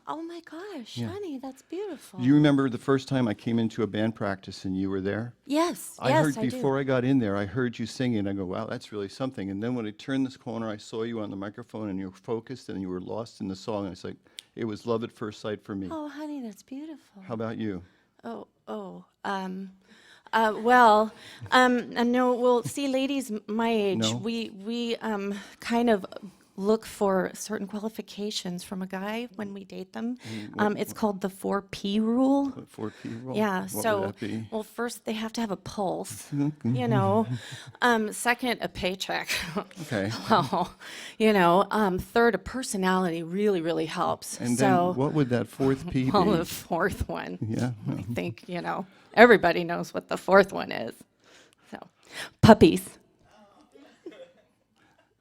Oh my gosh, Yeah. honey, that's beautiful. Do you remember the first time I came into a band practice and you were there? Yes, I yes, heard I before do. I got in there, I heard you singing. I go, wow, that's really something. And then when I turned this corner, I saw you on the microphone and you were focused and you were lost in the song. And it's like, it was Love at First Sight for me. Oh, honey, that's beautiful. How about you? Well, see, ladies my age, No? we kind of look for certain qualifications from a guy when we date them. It's called the 4P rule. What 4P role? Yeah, What so, would that be? well, first they have to have a pulse, second, a paycheck. Okay. Well, third, a personality really, really helps. And so, then what would that fourth P be? well, the fourth one, Yeah. I think, everybody knows what the fourth one is. So, puppies.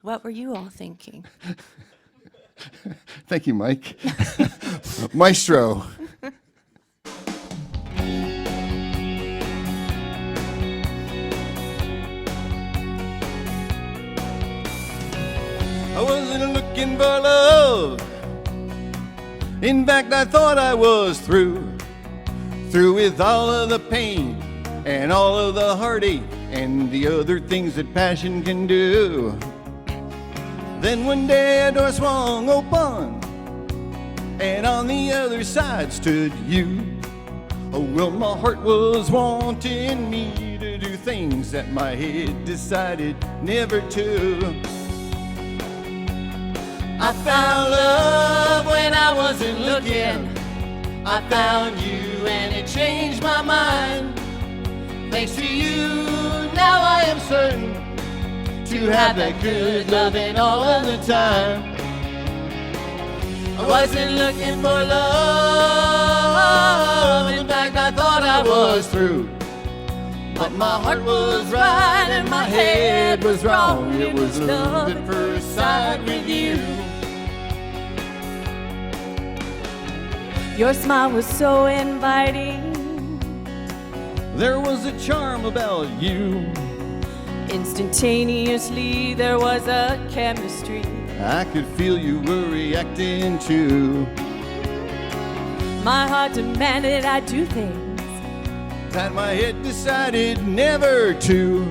What were you all thinking? Thank you, Mike. Maestro. I wasn't looking for love. In fact, I thought I was through with all of the pain and all of the heartache and the other things that passion can do. Then one day a door swung open, and on the other side stood you. Oh, well, my heart was wanting me to do things that my head decided never to. I found love when I wasn't looking. I found you and it changed my mind. Thanks to you, now I am certain to have that good loving all of the time. I wasn't looking for love. In fact, I thought I was through. But my heart was right and my head was wrong. It was love at first sight with you. Your smile was so inviting. There was a charm about you. Instantaneously, there was a chemistry. I could feel you were reacting too. My heart demanded I do things That my head decided never to.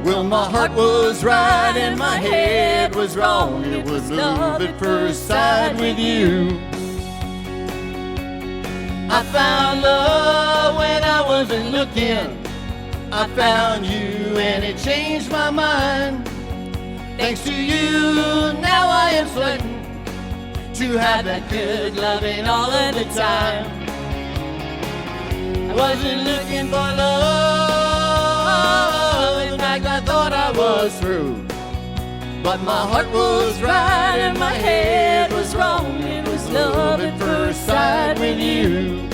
Well, my heart was right and my head was wrong. It was love at first sight with you. I found love when I wasn't looking. I found you and it changed my mind. Thanks to you, now I am certain to have that good loving all of the time. Wasn't looking for love. In fact, I thought I was through. But my heart was right and my head was wrong. It was love at first sight with you.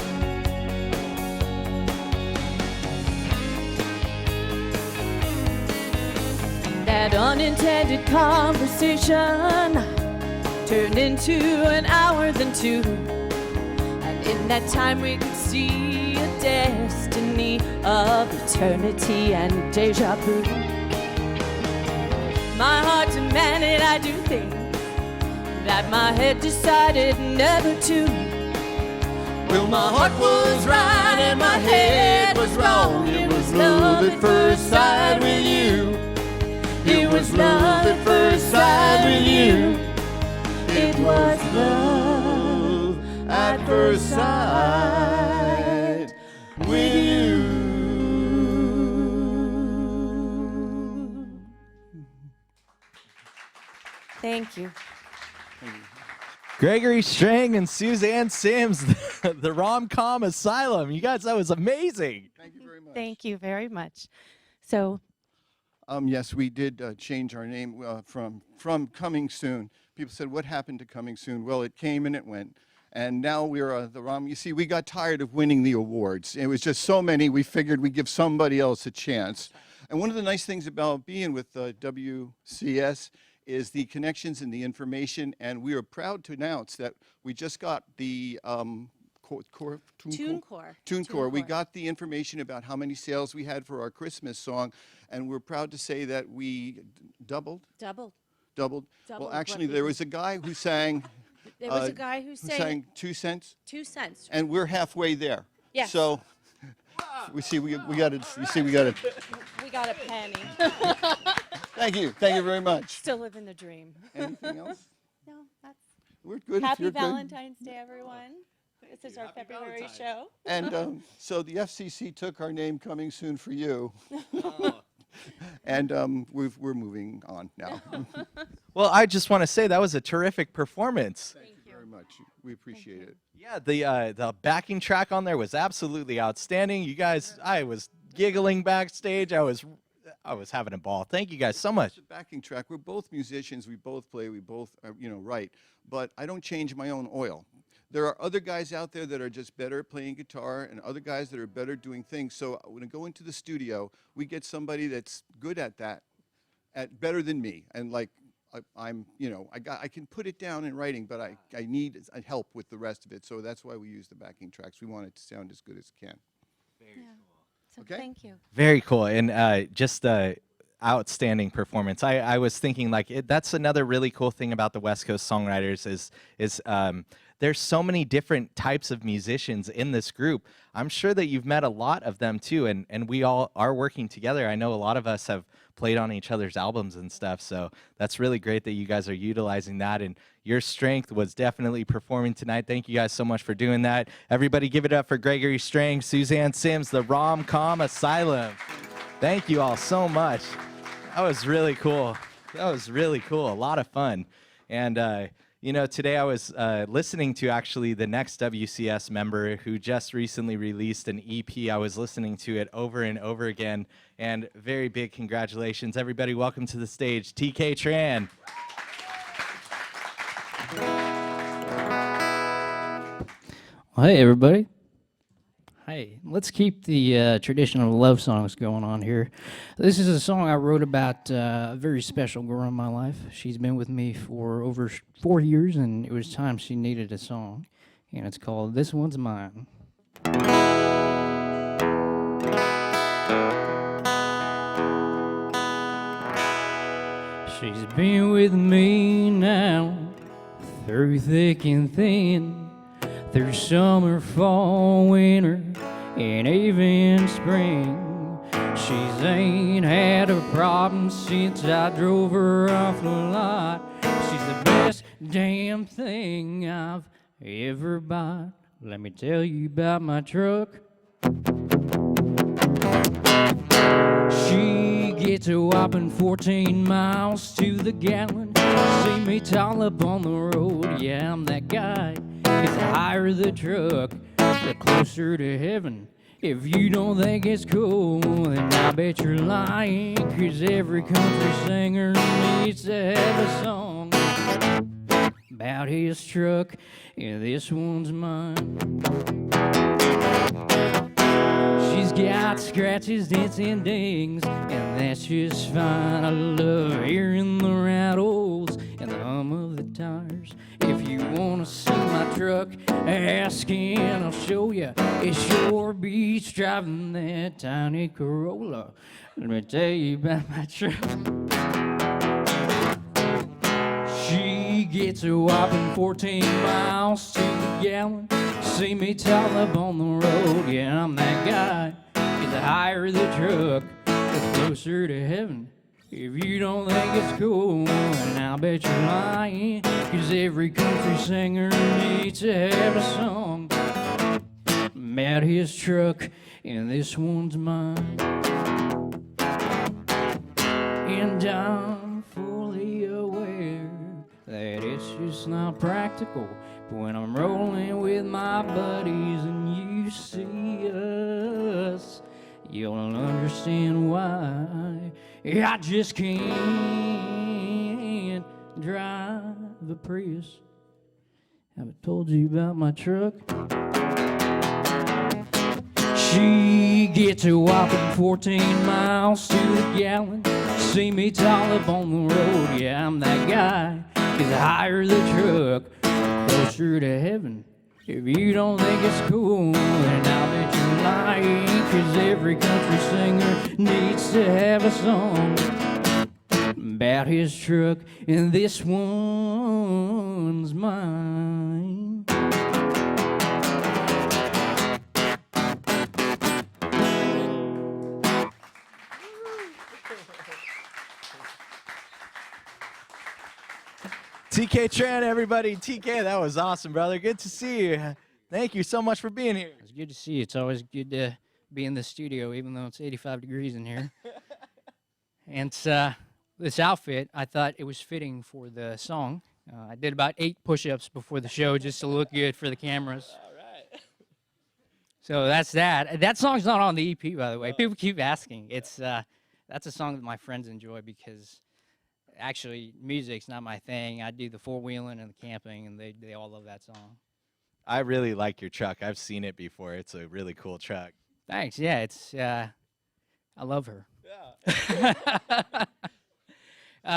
That unintended conversation turned into an hour, then two. And in that time we could see a destiny of eternity and deja vu. My heart demanded, I do think, that my head decided never to. Well, my heart was right and my head was wrong. It was love at first sight with you. It was love at first sight with you. It was love At first sight with you. Thank you. Gregory Strang and Suzanne Sims, the Rom-Com Asylum. You guys, that was amazing. Thank you very much. Thank you very much. So, Yes, we did change our name from Coming Soon. People said, what happened to Coming Soon? Well, it came and it went. And now we're the Rom. You see, we got tired of winning the awards. It was just so many, we figured we'd give somebody else a chance. And one of the nice things about being with WCS is the connections and the information. And we are proud to announce that we just got the TuneCore. We got the information about how many sales we had for our Christmas song, and we're proud to say that we doubled. Well, actually, there was a guy who sang. there was a guy who sang 2 cents, 2 cents. and we're halfway there. Yes. So we got it. You see, we got it. We got a penny. Thank you very much. Still living the dream. Anything else? No, that's We're good. if Happy you're good. Valentine's Day, everyone. This is our February show. And so the FCC took our name Coming Soon for you. And we're moving on now. Well, I just want to say that was a terrific performance. Thank you very much. We appreciate it. Yeah, the backing track on there was absolutely outstanding. You guys, I was giggling backstage. I was having a ball. Thank you guys so much. The backing track. We're both musicians. We both play. We both write. But I don't change my own oil. There are other guys out there that are just better at playing guitar and other guys that are better doing things. So when I go into the studio, we get somebody that's good at that, at better than me. And like I can put it down in writing, but I need help with the rest of it. So that's why we use the backing tracks. We want it to sound as good as it can. So Okay. thank you. Very cool, and just outstanding performance. I was thinking that's another really cool thing about the West Coast Songwriters is there's so many different types of musicians in this group. I'm sure that you've met a lot of them too, and we all are working together. I know a lot of us have played on each other's albums and stuff, so that's really great that you guys are utilizing that, and your strength was definitely performing tonight. Thank you guys so much for doing that. Everybody give it up for Gregory Strang, Suzanne Sims, the Rom-Com Asylum. Thank you all so much. That was really cool. A lot of fun. And today I was listening to actually the next WCS member who just recently released an EP. I was listening to it over and over again, and very big congratulations. Everybody, welcome to the stage, TK Tran. Well, hey, everybody. Hey, let's keep the traditional love songs going on here. This is a song I wrote about a very special girl in my life. She's been with me for over 4 years, and it was time she needed a song. And it's called This One's Mine. She's been with me now, through thick and thin, through summer, fall, winter, and even spring. She's ain't had a problem since I drove her off the lot. She's the best damn thing I've ever bought. Let me tell you about my truck. She gets a whopping 14 miles to the gallon. See me tall up on the road, yeah, I'm that guy. 'Cause the higher the truck, the closer to heaven If you don't think it's cool, then I bet you're lying. 'Cause every country singer needs to have a song about his truck, and this one's mine. She's got scratches, dents, and dings, and that's just fine. I love hearing the rattles and the hum of the tires. If you wanna see my truck, ask and I'll show you. It sure beats driving that tiny Corolla. Let me tell you about my truck. She gets a whopping 14 miles to the gallon. See me tall up on the road, yeah, I'm that guy. The higher the truck, the closer to heaven. If you don't think it's cool, then I'll bet you're lying. 'Cause every country singer needs to have a song about his truck, and this one's mine. And I'm fully aware that it's just not practical. But when I'm rolling with my buddies and you see us, you'll understand why I just can't drive a Prius. Haven't told you about my truck. She gets a whopping 14 miles to the gallon. See me tall up on the road, yeah, I'm that guy. 'Cause the higher the truck, closer to heaven. If you don't think it's cool, then I'll bet you're lying. 'Cause every country singer needs to have a song about his truck, and this one's mine. TK Tran, everybody. TK, that was awesome, brother. Good to see you. Thank you so much for being here. It's good to see you. It's always good to be in the studio, even though it's 85 degrees in here. And this outfit, I thought it was fitting for the song. I did about 8 push-ups before the show just to look good for the cameras. All right. So that's that. That song's not on the EP, by the way. People keep asking. It's that's a song that my friends enjoy because actually music's not my thing. I do the four-wheeling and the camping, and they all love that song. I really like your truck. I've seen it before. It's a really cool truck. Thanks. Yeah, it's I love her. Yeah.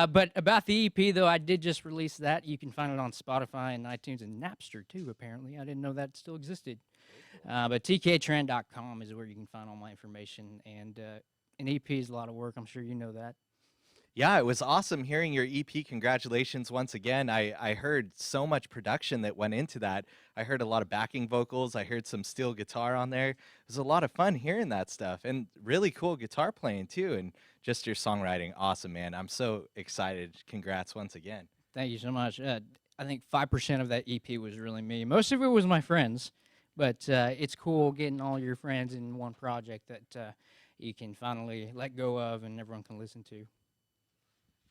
But about the EP, though, I did just release that. You can find it on Spotify and iTunes and Napster, too, apparently. I didn't know that still existed. But tktrend.com is where you can find all my information. And an EP is a lot of work. I'm sure you know that. Yeah, it was awesome hearing your EP. Congratulations once again. I heard so much production that went into that. I heard a lot of backing vocals. I heard some steel guitar on there. It was a lot of fun hearing that stuff, and really cool guitar playing too, and just your songwriting. Awesome, man. I'm so excited. Congrats once again. Thank you so much. I think 5% of that EP was really me. Most of it was my friends, but it's cool getting all your friends in one project that you can finally let go of and everyone can listen to.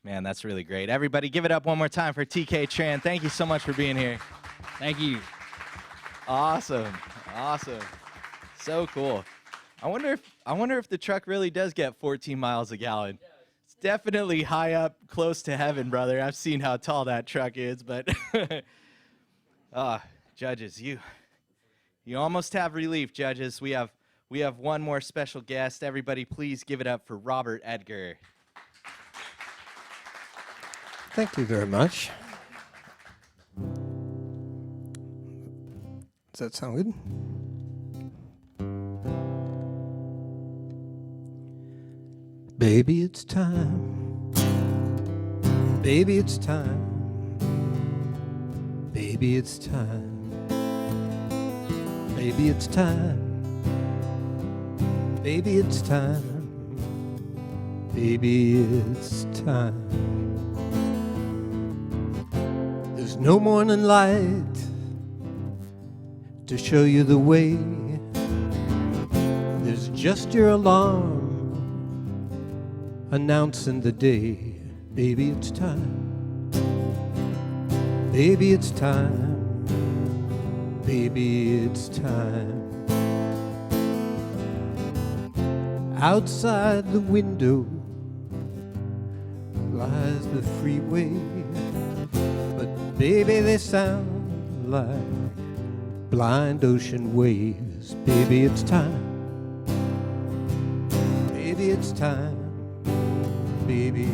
Man, that's really great. Everybody give it up one more time for TK Tran. Thank you so much for being here. Thank you. Awesome. Awesome. So cool. I wonder if the truck really does get 14 miles a gallon. It's definitely high up, close to heaven, brother. I've seen how tall that truck is, but judges, you almost have relief, judges. We have one more special guest. Everybody please give it up for Robert Edgar. Thank you very much. Does that sound good? Baby, it's time. Baby, it's time. Baby, it's time. Baby, it's time. Baby, it's time. Baby, it's time. There's no morning light to show you the way. There's just your alarm announcing the day. Baby, it's time. Baby, it's time. Baby, it's time. Outside the window lies the freeway, but baby, they sound like blind ocean waves. Baby, it's time. Baby, it's time. Baby,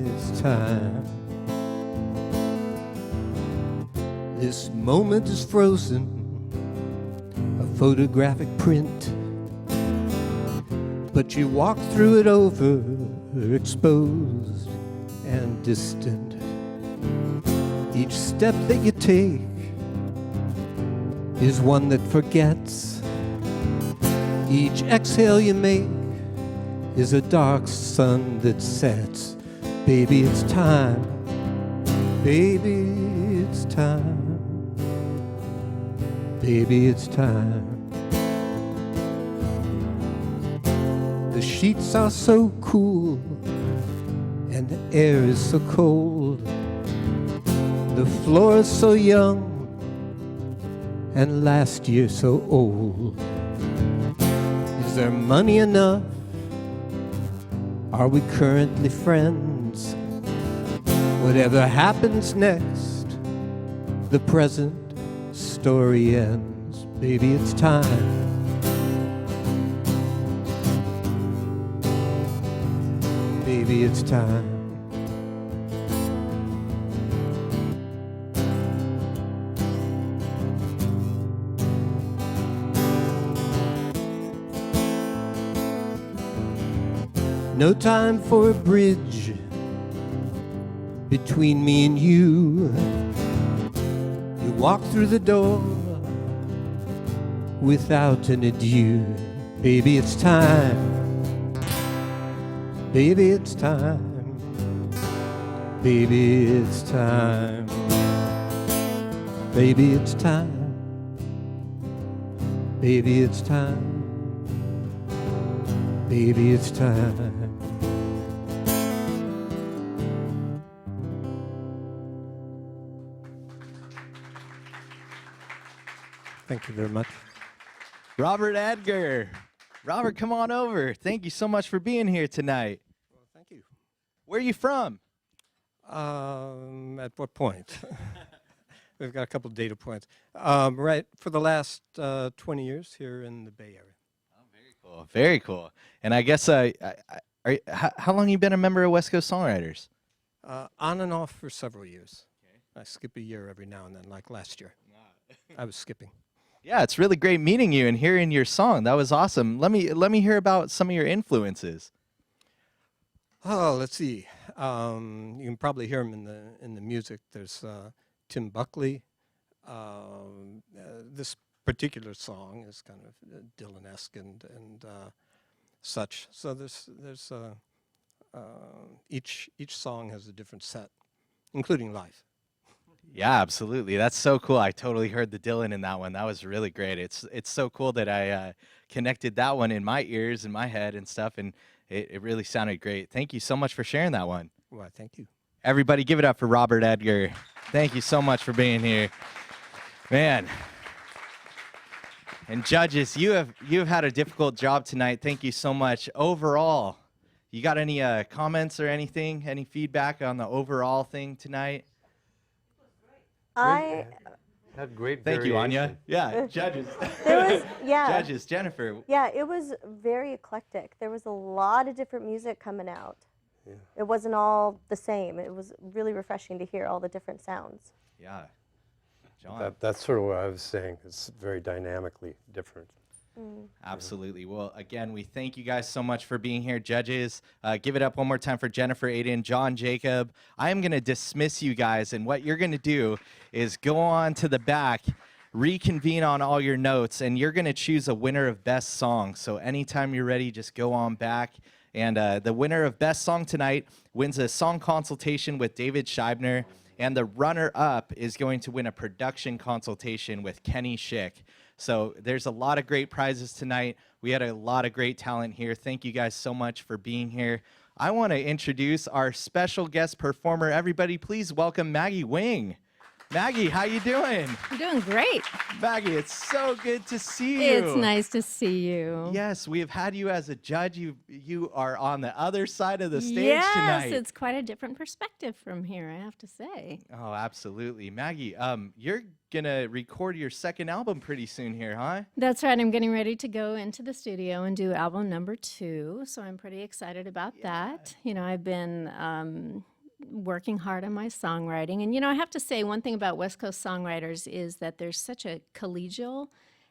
it's time. This moment is frozen, a photographic print, but you walk through it over, exposed and distant. Each step that you take is one that forgets. Each exhale you make is a dark sun that sets. Baby, it's time. Baby, it's time. Baby, it's time. The sheets are so cool and the air is so cold. The floor is so young and last year so old. Is there money enough? Are we currently friends? Whatever happens next, the present story ends. Baby, it's time. Baby, it's time. No time for a bridge between me and you. You walk through the door without an adieu. Baby, it's time. Baby, it's time. Baby, it's time. Baby, it's time. Baby, it's time. Baby, it's time. Thank you very much. Robert Edgar. Robert, come on over. Thank you so much for being here tonight. Well, thank you. Where are you from? At what point? We've got a couple data points. Right, for the last 20 years here in the Bay Area. Oh, very cool. Very cool. And I guess, how long have you been a member of West Coast Songwriters? On and off for several years. Okay. I skip a year every now and then, like last year. I was skipping. Yeah, it's really great meeting you and hearing your song. That was awesome. Let me hear about some of your influences. Oh, let's see. You can probably hear him in the music. There's Tim Buckley. This particular song is kind of Dylan-esque and such. So there's each song has a different set, including live. Yeah, absolutely. That's so cool. I totally heard the Dylan in that one. That was really great. It's so cool that I connected that one in my ears and my head and stuff, and it really sounded great. Thank you so much for sharing that one. Well, thank you. Everybody give it up for Robert Edgar. Thank you so much for being here. Man. And judges, you have had a difficult job tonight. Thank you so much. Overall, you got any comments or anything? Any feedback on the overall thing tonight? I Had great Thank you, Anya. variation. Yeah, judges. there was yeah Judges, Jennifer. yeah it was very eclectic. There was a lot of different music coming out. Yeah. It wasn't all the same. It was really refreshing to hear all the different sounds. Yeah. John. That's sort of what I was saying. It's very dynamically different. Absolutely. Well, again, we thank you guys so much for being here, judges. Give it up one more time for Jennifer, Aidan, John, Jacob. I am going to dismiss you guys, and what you're going to do is go on to the back, reconvene on all your notes, and you're going to choose a winner of best song. So anytime you're ready, just go on back. And the winner of best song tonight wins a song consultation with David Scheibner, and the runner-up is going to win a production consultation with Kenny Schick. So there's a lot of great prizes tonight. We had a lot of great talent here. Thank you guys so much for being here. I want to introduce our special guest performer. Everybody, please welcome Maggie Wing. Maggie, how you doing? I'm doing great. Maggie, it's so good to see you. It's nice to see you. Yes, we have had you as a judge. You are on the other side of the stage yes, tonight. it's quite a different perspective from here, I have to say. Oh, absolutely. Maggie, you're going to record your second album pretty soon here, huh? That's right. I'm getting ready to go into the studio and do album number 2, so I'm pretty excited about that. You know, I've been working hard on my songwriting. And, you know, I have to say one thing about West Coast songwriters is that there's such a collegial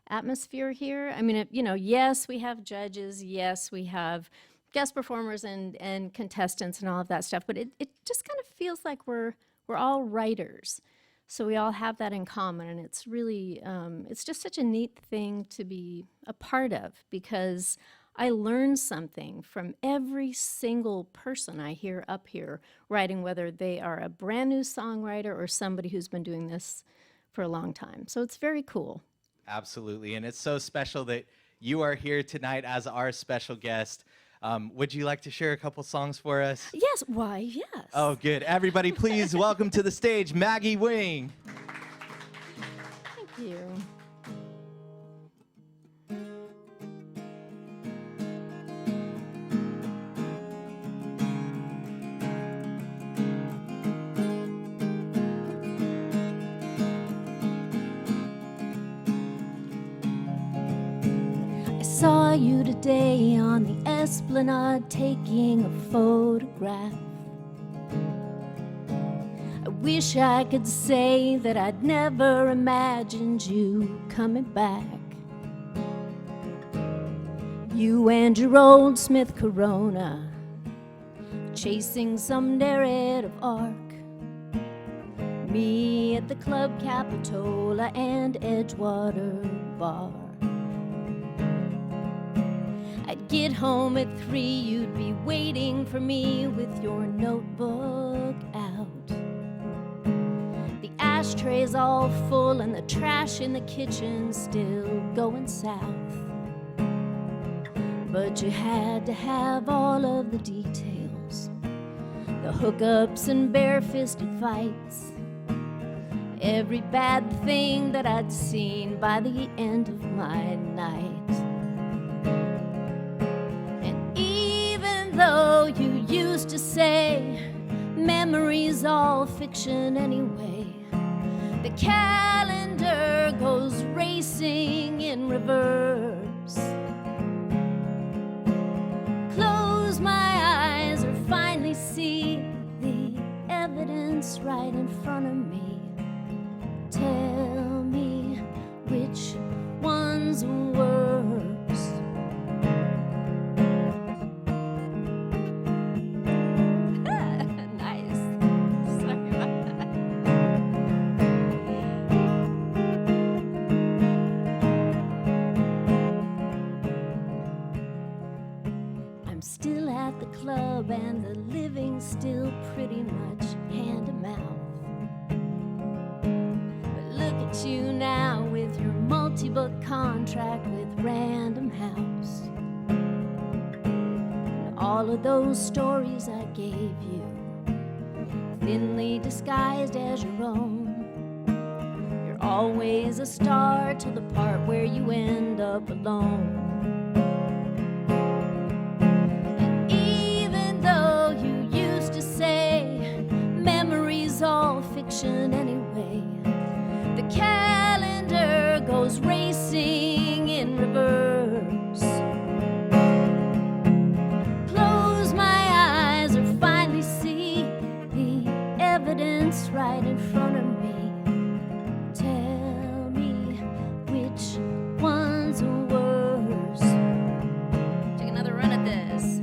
atmosphere here. I mean, you know, yes, we have judges. Yes, we have guest performers and contestants and all of that stuff. But it just kind of feels like we're all writers. So we all have that in common. And it's really, it's just such a neat thing to be a part of, because I learn something from every single person I hear up here writing, whether they are a brand new songwriter or somebody who's been doing this for a long time. So it's very cool. Absolutely. And it's so special that you are here tonight as our special guest. Would you like to share a couple songs for us? Yes. Why, yes. Oh, good. Everybody, please welcome to the stage Maggie Wing. Thank you. I saw you today on the Esplanade taking a photograph. I wish I could say that I'd never imagined you coming back. You and your old Smith Corona, chasing some narrative arc. Me at the Club Capitola and Edgewater Bar. I'd get home at 3, you'd be waiting for me with your notebook out. The ashtrays all full and the trash in the kitchen still going south. But you had to have all of the details, the hookups and bare-fisted fights, every bad thing that I'd seen by the end of my night. Though you used to say memories all fiction anyway, the calendar goes racing in reverse. Close my eyes or finally see the evidence right in front of me. Tell me which one's worse. And the living's still pretty much hand to mouth. But look at you now with your multi-book contract with Random House. And all of those stories I gave you, thinly disguised as your own. You're always a star till the part where you end up alone. All fiction anyway, the calendar goes racing in reverse. Close my eyes or finally see the evidence right in front of me. Tell me which one's worse. Take another run at this.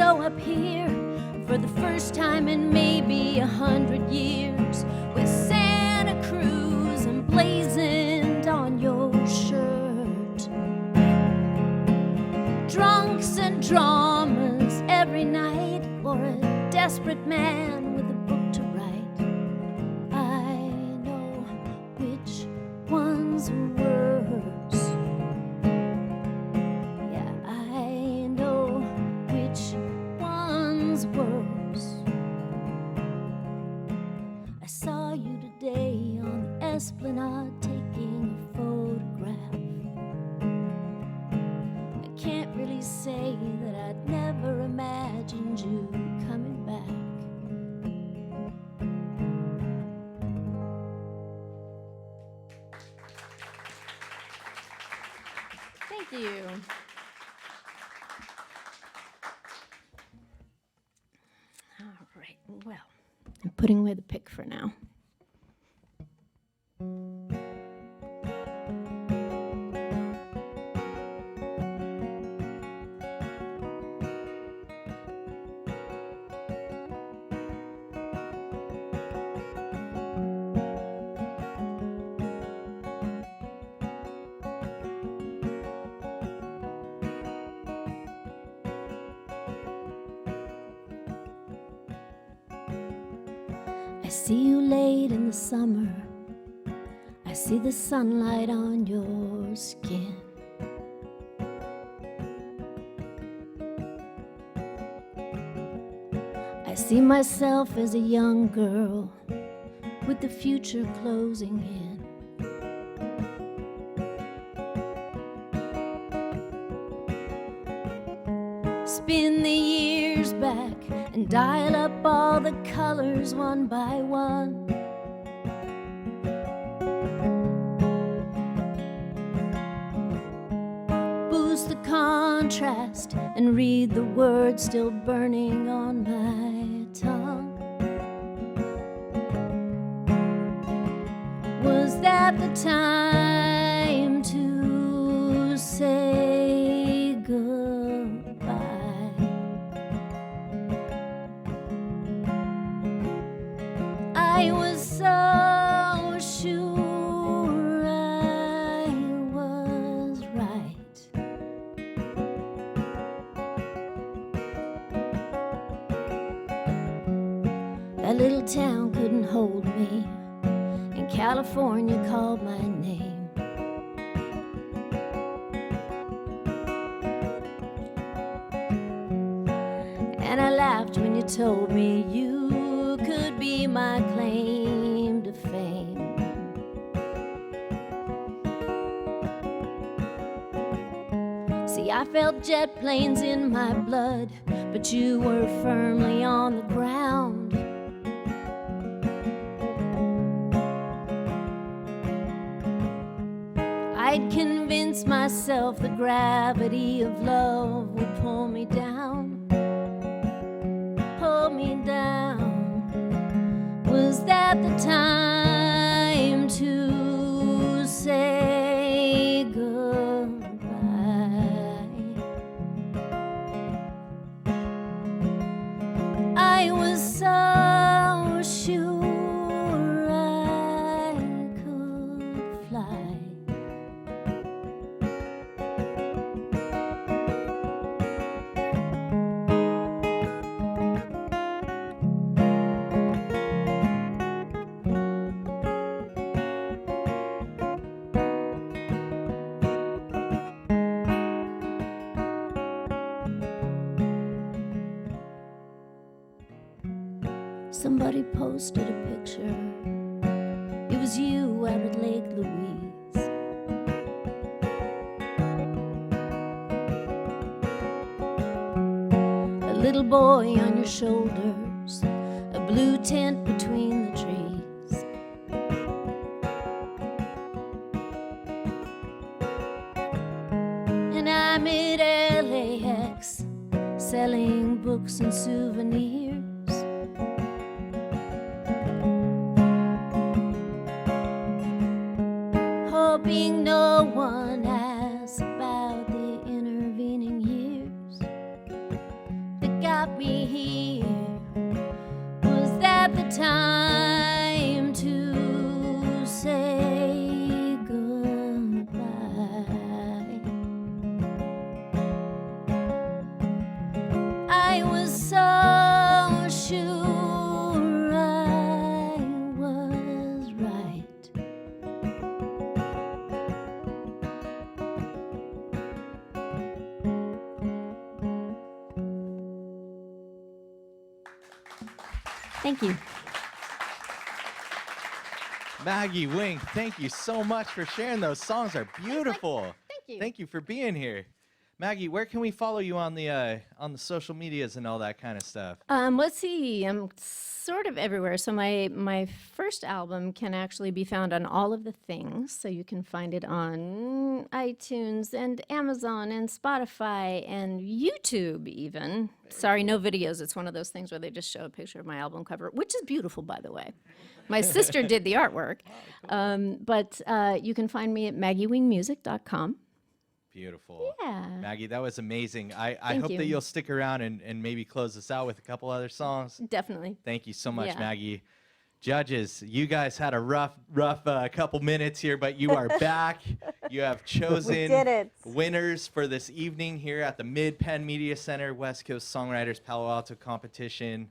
Up here for the first time in maybe 100 years, with Santa Cruz emblazoned on your shirt. Drunks and dramas every night, or a desperate man with a book to write. I'd never imagined you coming back. Thank you. All right, well, I'm putting away the pick for now. I see you late in the summer. I see the sunlight on your skin. I see myself as a young girl with the future closing in. Spin the years back and dial up all the colors one by one. Boost the contrast and read the words still burning on my tongue. Was that the time to say goodbye? I was so sure I was right. That little town couldn't hold me, and California called my name. And I laughed when you told me you could be my claim to fame. See, I felt jet planes in my blood, but you were firmly on the ground. I'd convinced myself the gravity of love would pull me down. Pull me down. Was that the time to say goodbye? I was so sure I could fly. Somebody posted a picture. It was you out at Lake Louise. A little boy on your shoulders, a blue tent between the trees. And I'm at LAX selling books and souvenirs. Hoping no one asks about the intervening years that got me here. Was that the time to say goodbye? I was so sure I was right. Thank you. Maggie Wink, thank you so much for sharing. Those songs are beautiful. Thank you. Thank you for being here. Maggie, where can we follow you on the social medias and all that kind of stuff? Let's see. I'm sort of everywhere. So my first album can actually be found on all of the things. So you can find it on iTunes and Amazon and Spotify and YouTube even. Sorry, no videos. It's one of those things where they just show a picture of my album cover, which is beautiful, by the way. My sister did the artwork. But you can find me at maggiewingmusic.com. Beautiful. Yeah. Maggie, that was amazing. I Thank hope you. that you'll stick around and maybe close us out with a couple other songs. Definitely. Thank you so much, Yeah. Maggie. Judges, you guys had a rough couple minutes here, but you are back. You have chosen We did it. winners for this evening here at the Midpen Media Center West Coast Songwriters Palo Alto competition.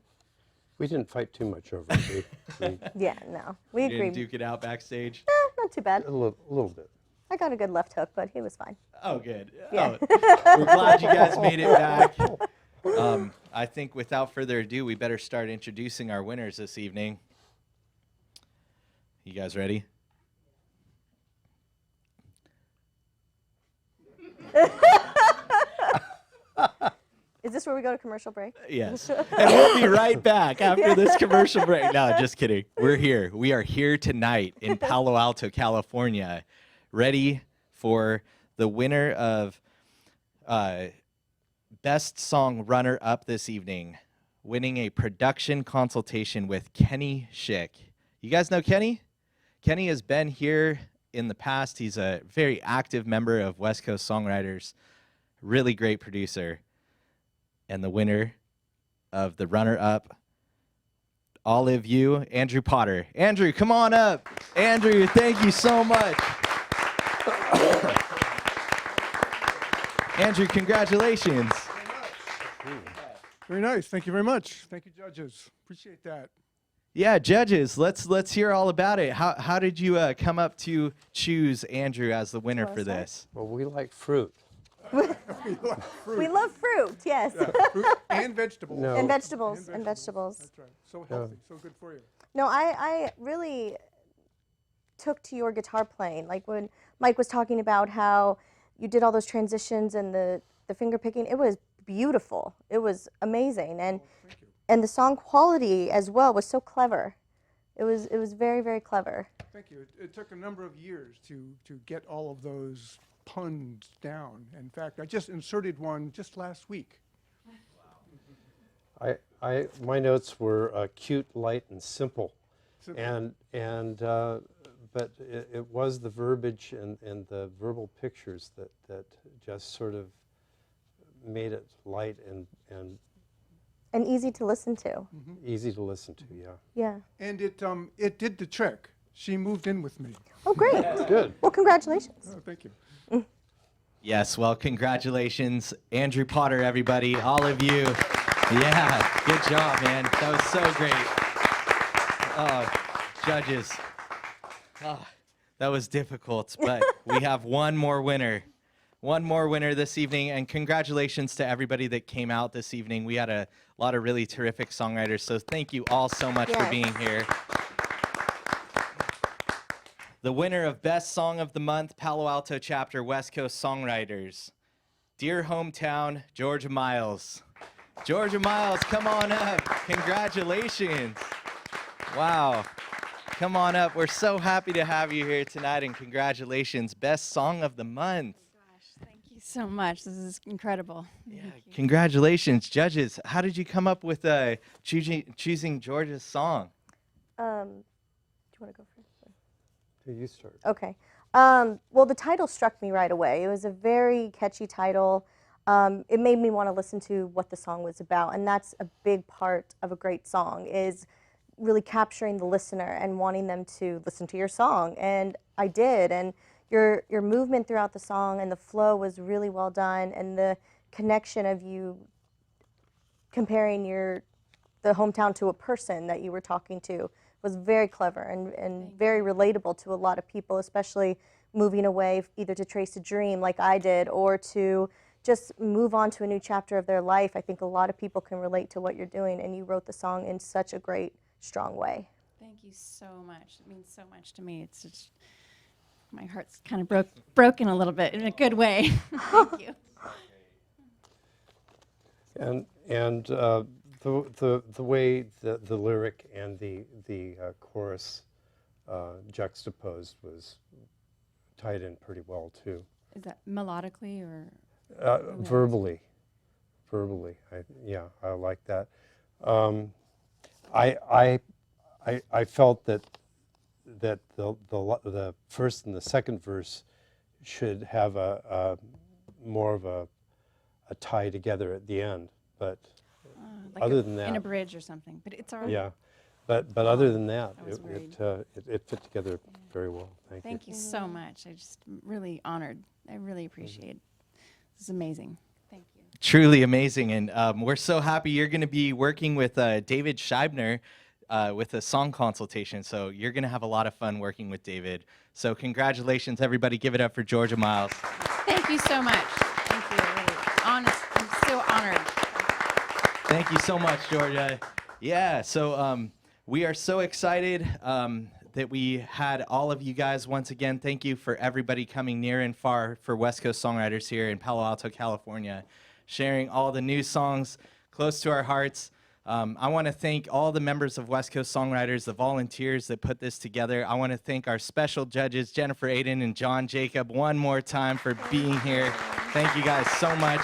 We didn't fight too much over it. Yeah, no, we You agree. didn't duke it out backstage? Not too bad. A little bit. I got a good left hook, but he was fine. Oh, good. Yeah. Oh, we're glad you guys made it back. I think without further ado, we better start introducing our winners this evening. You guys ready? Is this where we go to commercial break? Yes. And we'll be right back after this commercial break. No, just kidding. We're here. We are here tonight in Palo Alto, California, ready for the winner of Best Song Runner-Up this evening, winning a production consultation with Kenny Schick. You guys know Kenny? Kenny has been here in the past. He's a very active member of West Coast Songwriters, really great producer. And the winner of the runner-up, Olive You, Andrew Potter. Andrew, come on up. Andrew, thank you so much. Andrew, congratulations. Very nice. Thank you very much. Thank you, judges. Appreciate that. Yeah, judges, let's hear all about it. How did you come up to choose Andrew as the winner for this? Well, we like fruit. We love fruit, yes. Fruit and vegetables. No. And vegetables, and vegetables. That's right. So healthy, so good for you. No, I really took to your guitar playing. Like when Mike was talking about how you did all those transitions and the finger picking, it was beautiful. It was amazing. And the song quality as well was so clever. It was very, very clever. Thank you. It took a number of years to get all of those puns down. In fact, I just inserted one just last week. My notes were cute, light, and simple. Simple. But it was the verbiage and the verbal pictures that just sort of made it light And easy to listen to. easy to listen to, yeah. Yeah. And it did the trick. She moved in with me. Oh, great. Good. Well, congratulations. Oh, thank you. Yes, well, congratulations, Andrew Potter, everybody, all of you. Yeah, good job, man. That was so great. Judges, that was difficult, but we have one more winner. One more winner this evening, and congratulations to everybody that came out this evening. We had a lot of really terrific songwriters, so thank you all so much for being here. The winner of Best Song of the Month, Palo Alto Chapter, West Coast Songwriters. Dear Hometown, Georgia Miles. Georgia Miles, come on up. Congratulations. Wow. Come on up. We're so happy to have you here tonight, and congratulations. Best Song of the Month. Thank you so much. This is incredible. Yeah, congratulations, judges. How did you come up with choosing Georgia's song? Do you want to go first? You start. Okay. Well, the title struck me right away. It was a very catchy title. It made me want to listen to what the song was about, and that's a big part of a great song, is really capturing the listener and wanting them to listen to your song. And I did, and your movement throughout the song and the flow was really well done, and the connection of you comparing the hometown to a person that you were talking to was very clever and very relatable to a lot of people, especially moving away either to chase a dream like I did or to just move on to a new chapter of their life. I think a lot of people can relate to what you're doing, and you wrote the song in such a great, strong way. Thank you so much. It means so much to me. It's just, my heart's kind of broken a little bit in a good way. Thank you. And the way the lyric and the chorus juxtaposed was tied in pretty well too. Is that melodically or? Verbally. I like that. I felt that the first and the second verse should have a more of a tie together at the end, but Like other than that, in a bridge or something, but it's already. yeah. But other than that, I was worried. it fit together very well. Thank you. Thank you so much. I just really honored. I really appreciate it. This is amazing. Thank you. Truly amazing. And we're so happy you're going to be working with David Scheibner with a song consultation. So you're going to have a lot of fun working with David. So congratulations, everybody. Give it up for Georgia Miles. Thank you so much. Thank you. Really. Honest. I'm so honored. Thank you so much, Georgia. Yeah, so we are so excited that we had all of you guys once again. Thank you for everybody coming near and far for West Coast Songwriters here in Palo Alto, California, sharing all the new songs close to our hearts. I want to thank all the members of West Coast Songwriters, the volunteers that put this together. I want to thank our special judges, Jennifer Aidan and John Jacob, one more time for being here. Thank you guys so much.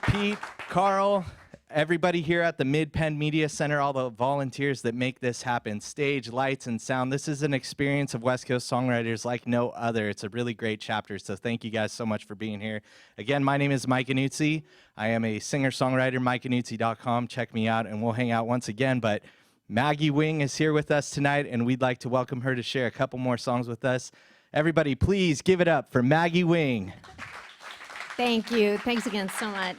Pete, Carl, everybody here at the Midpen Media Center, all the volunteers that make this happen, stage, lights, and sound. This is an experience of West Coast Songwriters like no other. It's a really great chapter, so thank you guys so much for being here. Again, my name is Mike Anuzzi. I am a singer-songwriter, MikeAnuzzi.com. Check me out, and we'll hang out once again. But Maggie Wing is here with us tonight, and we'd like to welcome her to share a couple more songs with us. Everybody, please give it up for Maggie Wing. Thank you. Thanks again so much.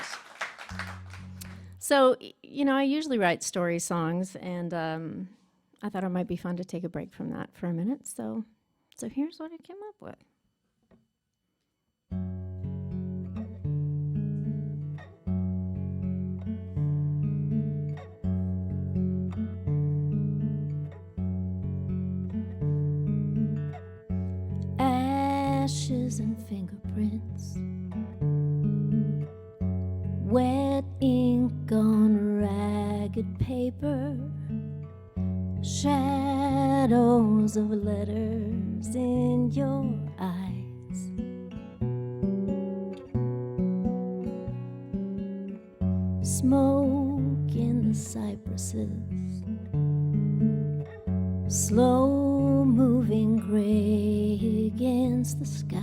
So, you know, I usually write story songs, and I thought it might be fun to take a break from that for a minute. So here's what I came up with. Ashes and fingerprints, wet ink on ragged paper, shadows of letters in your eyes. Smoke in the cypresses, slow moving gray against the sky.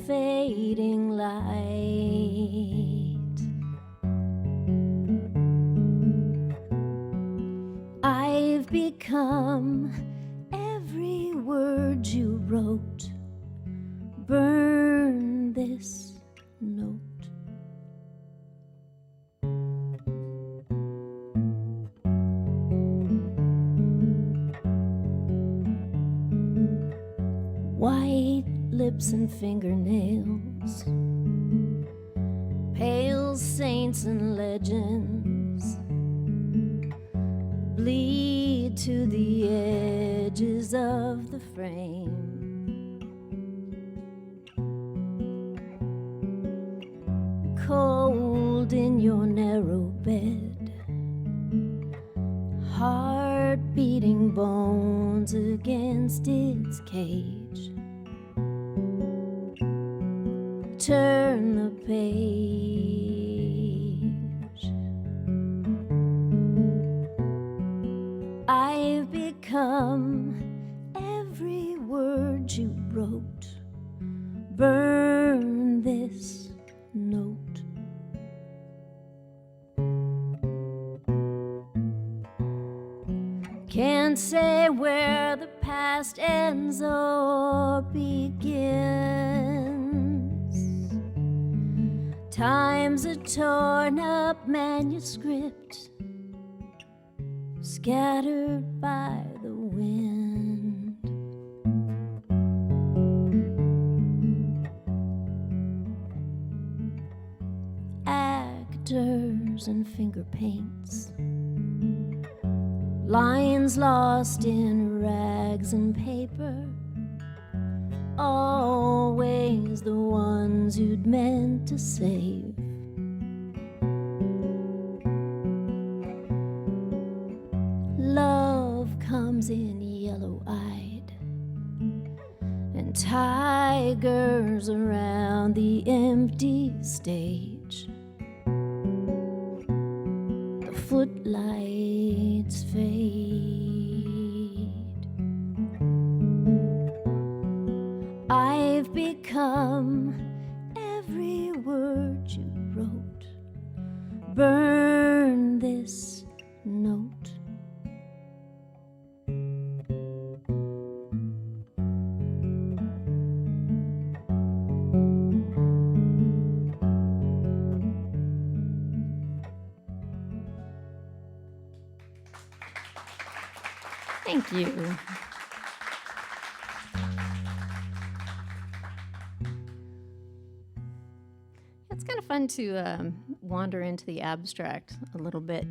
Fading light. I've become every word you wrote. Burn this note. White lips and fingernails, pale saints and legends bleed to the edges of the frame. Cold in your narrow bed, heart beating bones against its cage. Turn the page. I've become every word you wrote. Burn this note. Can't say where the past ends or begins. Time's a torn up manuscript, scattered by the wind. Actors and finger paints, lines lost in rags and paper, always the ones you'd meant to save. Love comes in yellow-eyed, and tigers around the empty stage. The footlights fade. I've become every word you wrote. Burn this note. Thank you. It's kind of fun to wander into the abstract a little bit.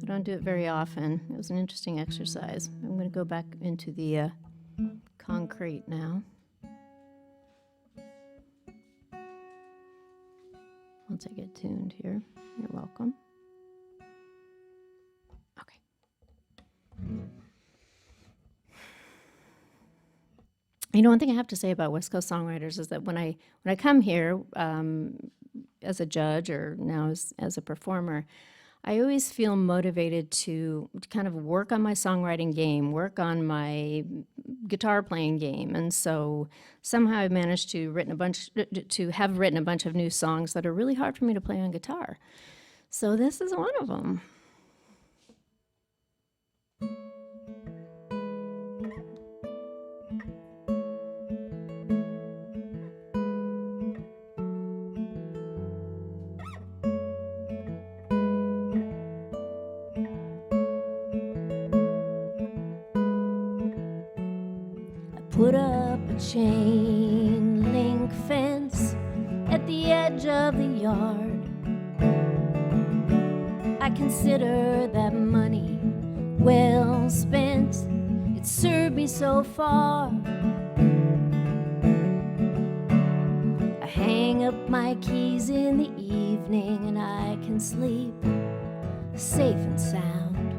I don't do it very often. It was an interesting exercise. I'm going to go back into the concrete now. Once I get tuned here, you're welcome. Okay. You know, one thing I have to say about West Coast songwriters is that when I come here as a judge or now as a performer, I always feel motivated to kind of work on my songwriting game, work on my guitar playing game, and so somehow I've managed to have written a bunch of new songs that are really hard for me to play on guitar. So this is one of them. Put up a chain link fence at the edge of the yard. I consider that money well spent. It served me so far. I hang up my keys in the evening and I can sleep safe and sound.